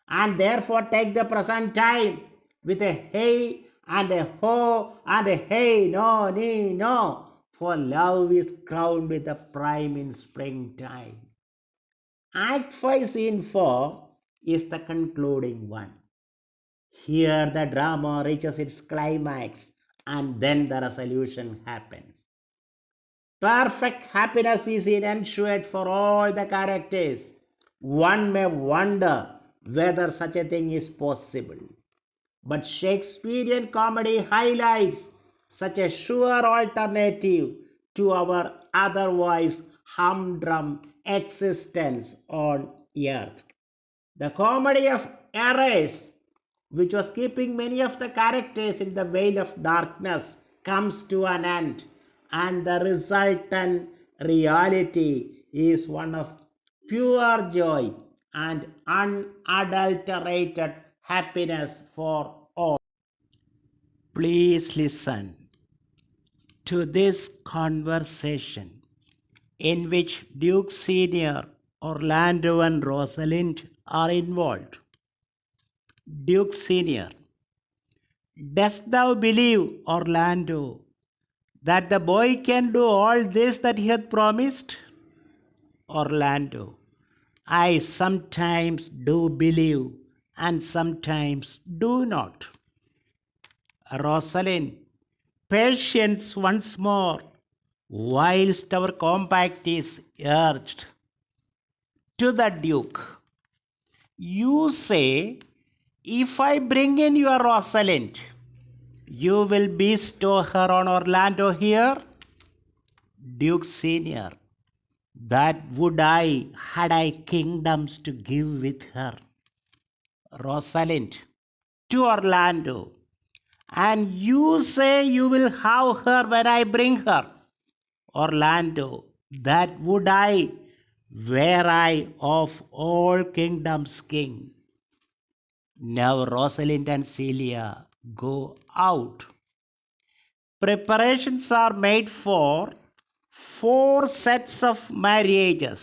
and therefore take the present time with a hey and a ho and a hey no nee no, for love is crowned with a prime in springtime. Act 5, Scene 4 is the concluding one. Here the drama reaches its climax and then the resolution happens. Perfect happiness is ensured for all the characters. One may wonder whether such a thing is possible. But Shakespearean comedy highlights such a sure alternative to our otherwise humdrum existence on earth. The comedy of errors, which was keeping many of the characters in the veil of darkness, comes to an end, and the resultant reality is one of pure joy and unadulterated happiness for all. Please listen to this conversation in which Duke Senior, Orlando, and Rosalind are involved. Duke Senior: dost thou believe, Orlando, that the boy can do all this that he hath promised? Orlando: I sometimes do believe, and sometimes do not. Rosalind: patience once more, whilst our compact is urged. To the Duke: you say, if I bring in your Rosalind, you will bestow her on Orlando here? Duke Senior: that would I, had I kingdoms to give with her. Rosalind to Orlando: and you say you will have her when I bring her. Orlando: that would I, were I of all kingdoms king. Now Rosalind and Celia go out. preparations are made for 4 sets of marriages.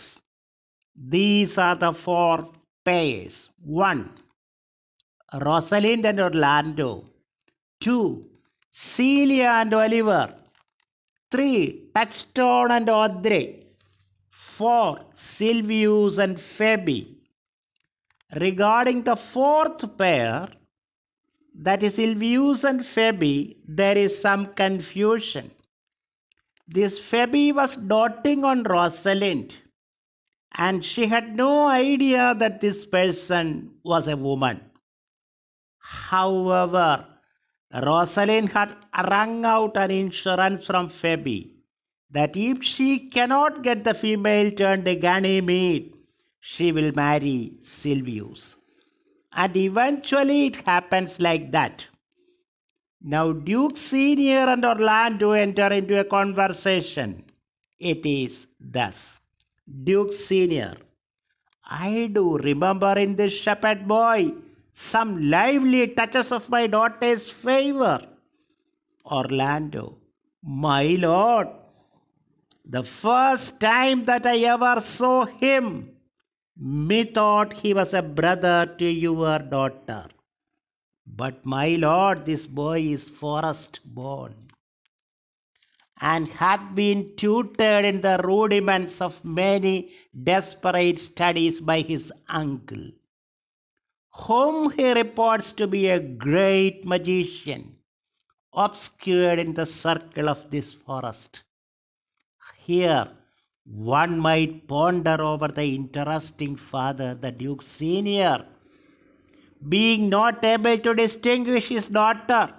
These are the 4 pairs. 1. Rosalind and Orlando. 2. Celia and Oliver. 3. Touchstone and Audrey. 4. Silvius and Phoebe. Regarding the 4th pair, that is Silvius and Phoebe, there is some confusion. This Phoebe was doting on Rosalind, and she had no idea that this person was a woman. However, Rosalind had wrung out an insurance from Phoebe that if she cannot get the female turned Ganymede, she will marry Silvius. And eventually it happens like that. Now Duke Senior and Orlando enter into a conversation. It is thus. Duke Senior. I do remember in this shepherd boy some lively touches of my daughter's favor. Orlando. My lord, the first time that I ever saw him, methought he was a brother to your daughter. But my lord, this boy is forest born, and had been tutored in the rudiments of many desperate studies by his uncle, whom he reports to be a great magician, obscured in the circle of this forest. Here, one might ponder over the interesting father, the Duke Senior, being not able to distinguish his daughter,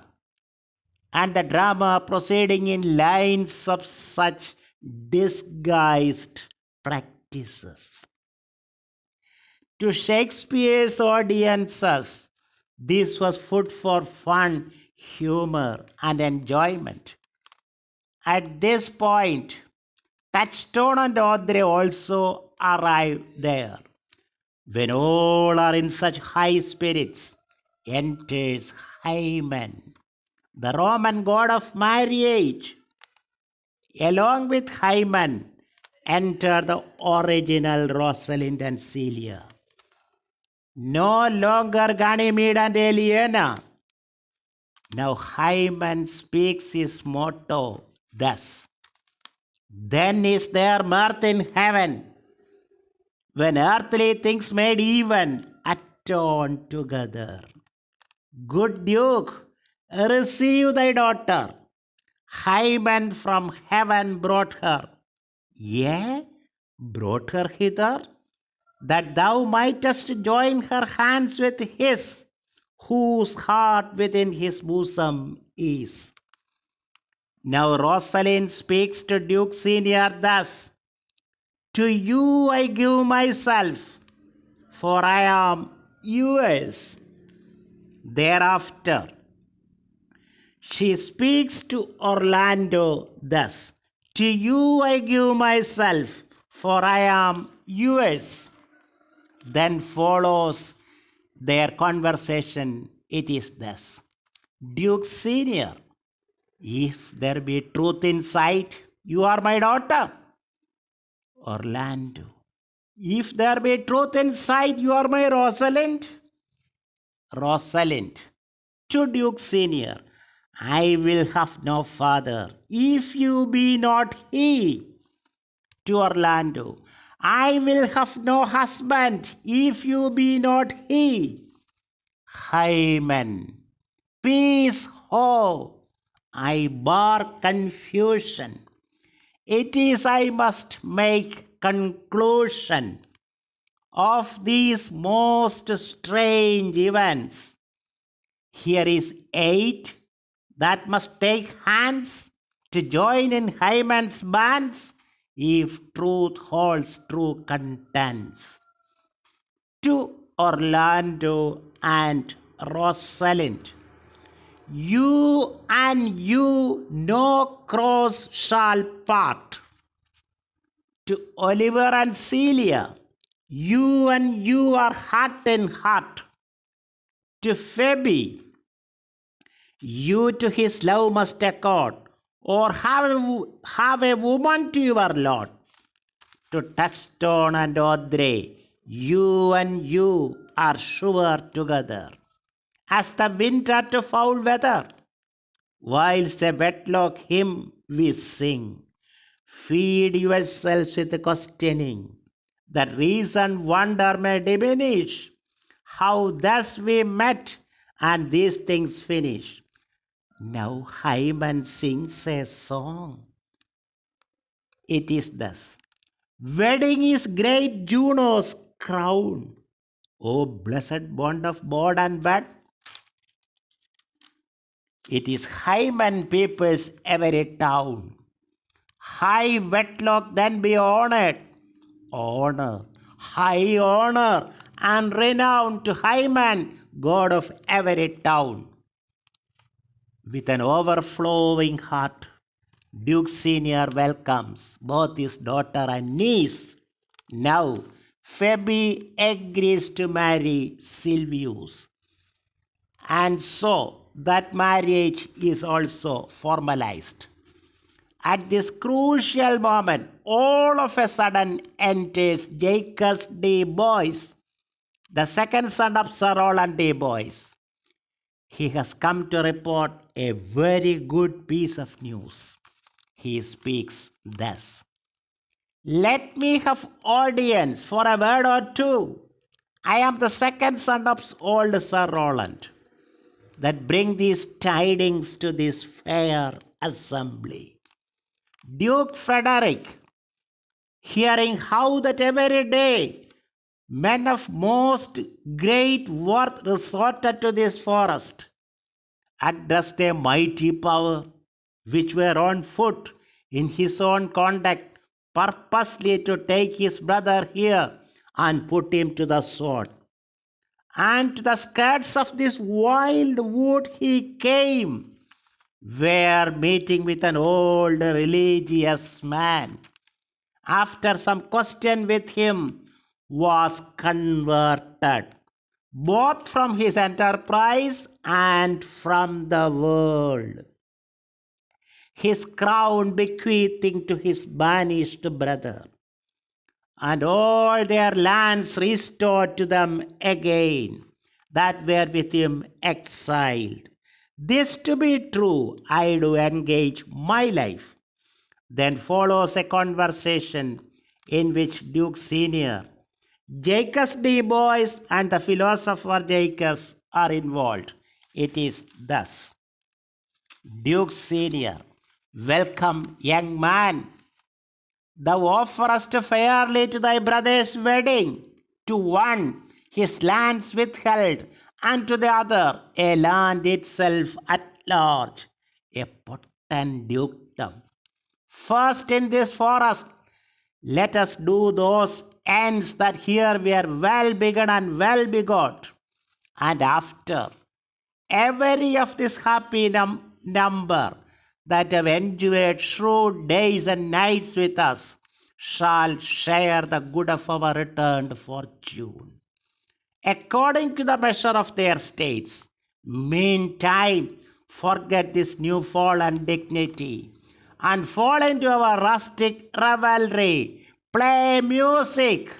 and the drama proceeding in lines of such disguised practices. To Shakespeare's audiences, this was food for fun, humor, and enjoyment. At this point, Touchstone and Audrey also arrive there. When all are in such high spirits, enters Hymen, the Roman god of marriage. Along with Hymen, enter the original Rosalind and Celia. No longer Ganymede and Helena. Now Hymen speaks his motto thus. Then is there mirth in heaven, when earthly things made even atone together. Good Duke, receive thy daughter. Hymen from heaven brought her. Yea, brought her hither, that thou mightest join her hands with his, whose heart within his bosom is. Now Rosalind speaks to Duke Senior thus. To you I give myself, for I am yours. Thereafter, she speaks to Orlando thus. To you I give myself, for I am yours. Then follows their conversation. It is thus. Duke Senior, if there be truth in sight, you are my daughter. Orlando, if there be truth in sight, you are my Rosalind. Rosalind, to Duke Senior, I will have no father, if you be not he. To Orlando, I will have no husband, if you be not he. Hymen, peace, ho, I bar confusion. It is I must make conclusion of these most strange events. Here is 8 that must take hands to join in Hymen's bands, if truth holds true contents. To Orlando and Rosalind, you and you no cross shall part. To Oliver and Celia, you and you are heart in heart. To Phoebe, you to his love must accord, or have a woman to your lot, to Touchstone and Audrey, you and you are sure together, as the winter to foul weather. Whilst a wedlock hymn we sing, feed yourselves with questioning, that reason wonder may diminish, how thus we met and these things finish. Now Hyman sings a song. It is thus. Wedding is great Juno's crown. O blessed bond of bond and bud. It is Hyman peoples every town. High wedlock then be honored. Honor, high honor, and renown to Hyman, God of every town. With an overflowing heart, Duke Senior welcomes both his daughter and niece. Now, Phoebe agrees to marry Silvius, and so that marriage is also formalized. At this crucial moment, all of a sudden enters Jacques D. Boyce, the second son of Sir Roland D. Boyce. He has come to report a very good piece of news. He speaks thus. Let me have audience for a word or two. I am the second son of old Sir Roland, that bring these tidings to this fair assembly. Duke Frederick, hearing how that every day men of most great worth resorted to this forest, addressed a mighty power which were on foot in his own conduct, purposely to take his brother here and put him to the sword. And to the skirts of this wild wood he came, where meeting with an old religious man, after some question with him, was converted, both from his enterprise and from the world, his crown bequeathing to his banished brother, and all their lands restored to them again, that were with him exiled. This to be true, I do engage my life. Then follows a conversation in which Duke Senior, Jacques D. Boyce, and the philosopher Jacques are involved. It is thus. Duke Senior, welcome, young man. Thou offerest fairly to thy brother's wedding, to one his lands withheld, and to the other a land itself at large, a potent dukedom. First in this forest, let us do those ends that here were well begun and well begot, and after every of this happy number that have endured shrewd days and nights with us shall share the good of our returned fortune, according to the measure of their states. Meantime, forget this new fallen dignity and fall into our rustic revelry. Play music,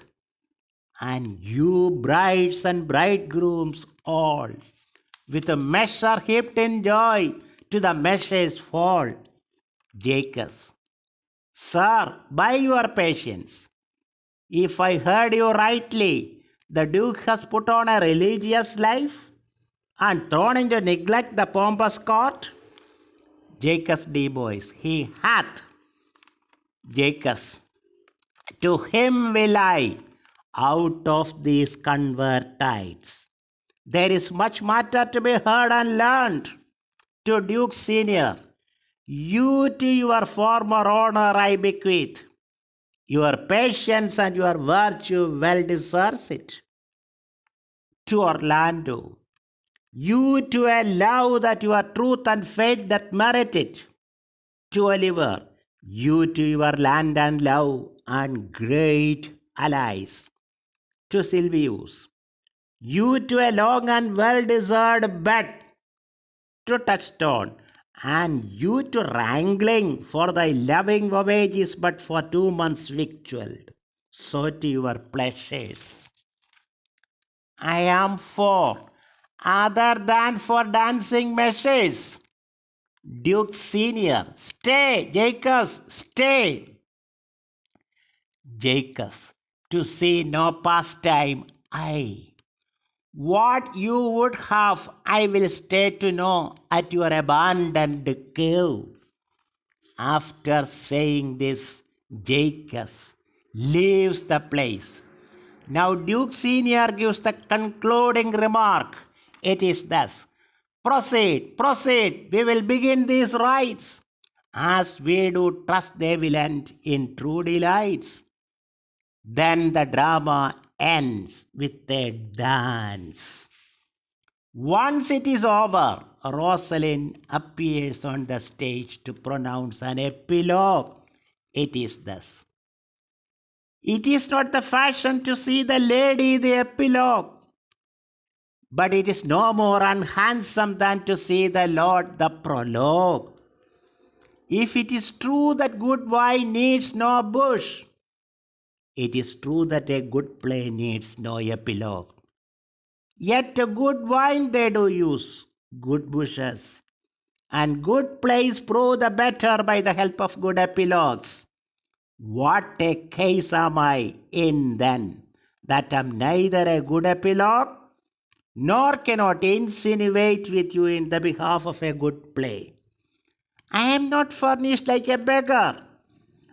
and you brides and bridegrooms all, with a measure heaped in joy to the measure's fall. Jacques, sir, by your patience, if I heard you rightly, the Duke has put on a religious life and thrown into neglect the pompous court. Jacques D. Boyce, he hath. Jacques, to him will I, out of these convertites. There is much matter to be heard and learned. To Duke Senior, you to your former honor I bequeath. Your patience and your virtue well deserves it. To Orlando, you to a love that your truth and faith that merit it. To Oliver, you to your land and love and great allies. To Silvius, you to a long and well deserved bed. To Touchstone, and you to wrangling, for thy loving voyage is but for 2 months victualled. So to your pleasures I am for, other than for dancing measures. Duke Senior, stay, Jacobs, stay. Jacobs, to see no pastime, I. What you would have, I will stay to know at your abandoned cave. After saying this, Jacobs leaves the place. Now Duke Senior gives the concluding remark. It is thus: proceed, proceed, we will begin these rites, as we do trust they will end in true delights. Then the drama ends with a dance. Once it is over, Rosalind appears on the stage to pronounce an epilogue. It is thus: it is not the fashion to see the lady the epilogue, but it is no more unhandsome than to see the lord the prologue. If it is true that good wine needs no bush, it is true that a good play needs no epilogue. Yet a good wine they do use, good bushes, and good plays prove the better by the help of good epilogues. What a case am I in then, that am neither a good epilogue, nor cannot insinuate with you in the behalf of a good play. I am not furnished like a beggar.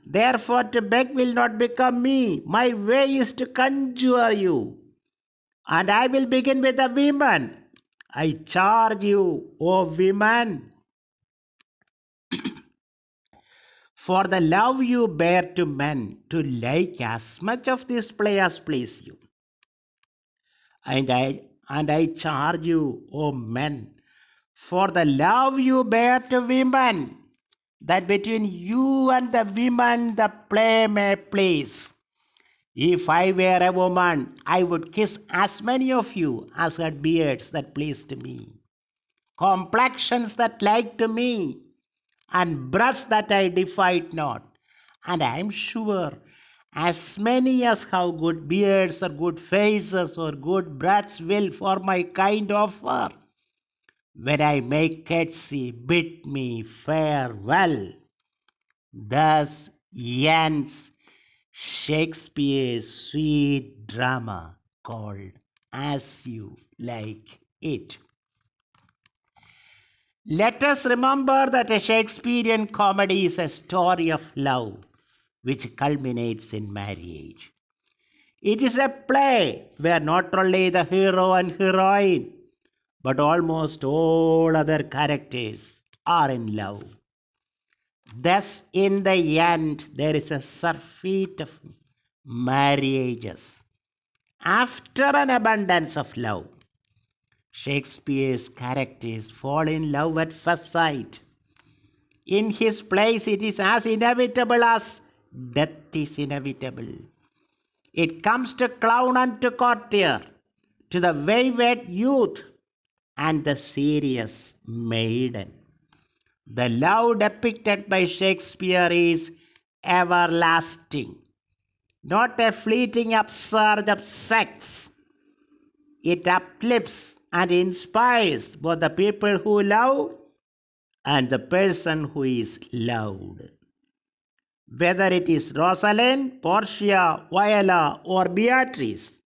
Therefore, to beg will not become me. My way is to conjure you. And I will begin with the women. I charge you, O women, for the love you bear to men, to like as much of this play as please you. And I charge you, O men, for the love you bear to women, that between you and the women the play may please. If I were a woman, I would kiss as many of you as had beards that pleased me, complexions that liked me, and breasts that I defied not. And I am sure as many as have good beards or good faces or good breasts will for my kind offer. When I make courtesy, bid me farewell. Thus ends Shakespeare's sweet drama called As You Like It. Let us remember that a Shakespearean comedy is a story of love which culminates in marriage. It is a play where not only the hero and heroine, but almost all other characters are in love. Thus, in the end, there is a surfeit of marriages. After an abundance of love, Shakespeare's characters fall in love at first sight. In his plays, it is as inevitable as death is inevitable. It comes to clown and to courtier, to the wayward youth and the serious maiden. The love depicted by Shakespeare is everlasting, not a fleeting upsurge of sex. It uplifts and inspires both the people who love and the person who is loved. Whether it is Rosalind, Portia, Viola, or Beatrice,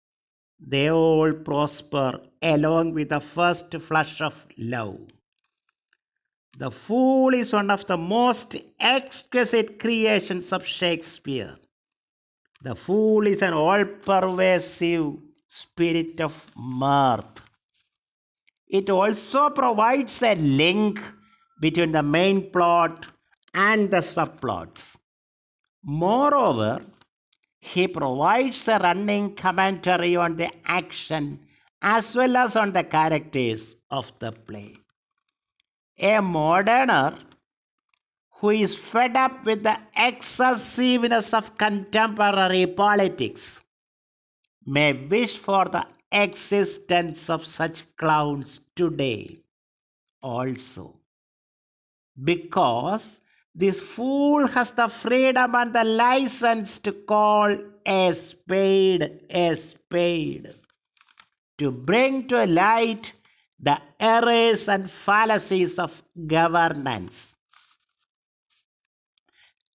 they all prosper along with the first flush of love. The Fool is one of the most exquisite creations of Shakespeare. The Fool is an all-pervasive spirit of mirth. It also provides a link between the main plot and the subplots. Moreover, he provides a running commentary on the action as well as on the characters of the play. A moderner who is fed up with the excessiveness of contemporary politics may wish for the existence of such clowns today also. because this fool has the freedom and the license to call a spade, to bring to light the errors and fallacies of governance.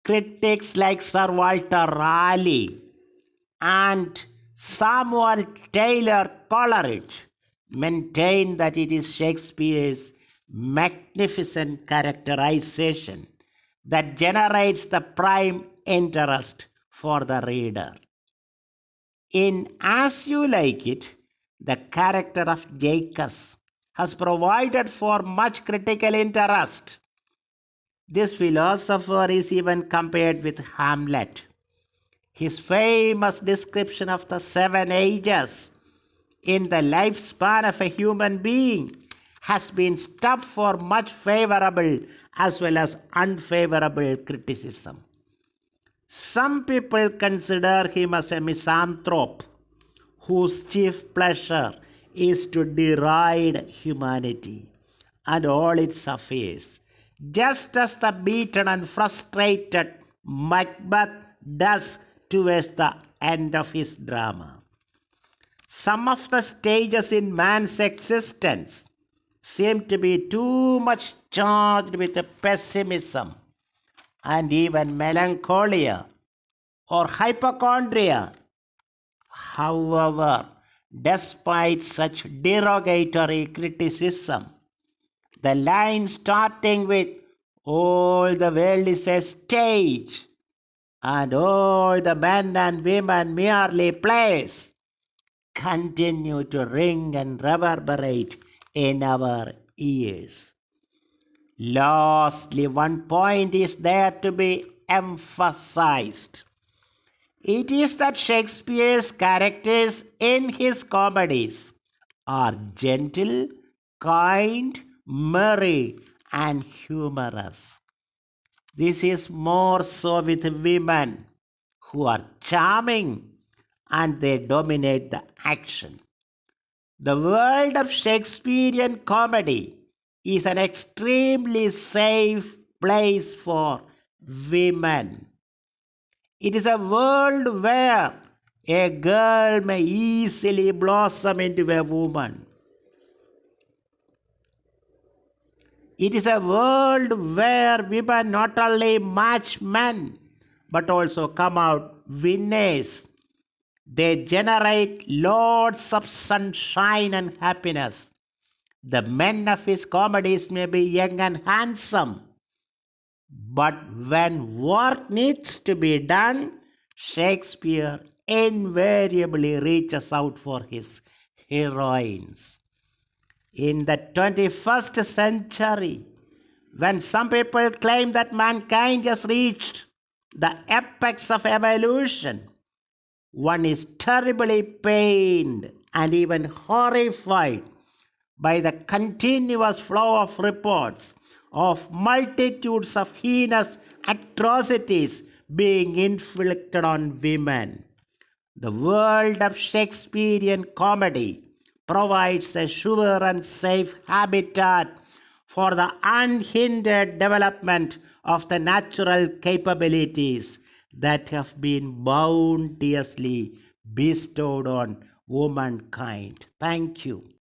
Critics like Sir Walter Raleigh and Samuel Taylor Coleridge maintain that it is Shakespeare's magnificent characterization that generates the prime interest for the reader. In As You Like It, the character of Jacques has provided for much critical interest. This philosopher is even compared with Hamlet. His famous description of the 7 ages in the lifespan of a human being has been stuffed for much favorable as well as unfavorable criticism. Some people consider him as a misanthrope whose chief pleasure is to deride humanity and all its affairs, just as the beaten and frustrated Macbeth does towards the end of his drama. Some of the stages in man's existence seem to be too much charged with pessimism and even melancholia or hypochondria. However, despite such derogatory criticism, the line starting with "all the world is a stage and all the men and women merely plays" continue to ring and reverberate in our ears. Lastly, one point is there to be emphasized. It is that Shakespeare's characters in his comedies are gentle, kind, merry, and humorous. This is more so with women who are charming and they dominate the action. The world of Shakespearean comedy is an extremely safe place for women. It is a world where a girl may easily blossom into a woman. It is a world where women not only match men but also come out winners. They generate lots of sunshine and happiness. The men of his comedies may be young and handsome, but when work needs to be done, Shakespeare invariably reaches out for his heroines. In the 21st century, when some people claim that mankind has reached the apex of evolution, one is terribly pained and even horrified by the continuous flow of reports of multitudes of heinous atrocities being inflicted on women. The world of Shakespearean comedy provides a sure and safe habitat for the unhindered development of the natural capabilities that have been bounteously bestowed on womankind. Thank you.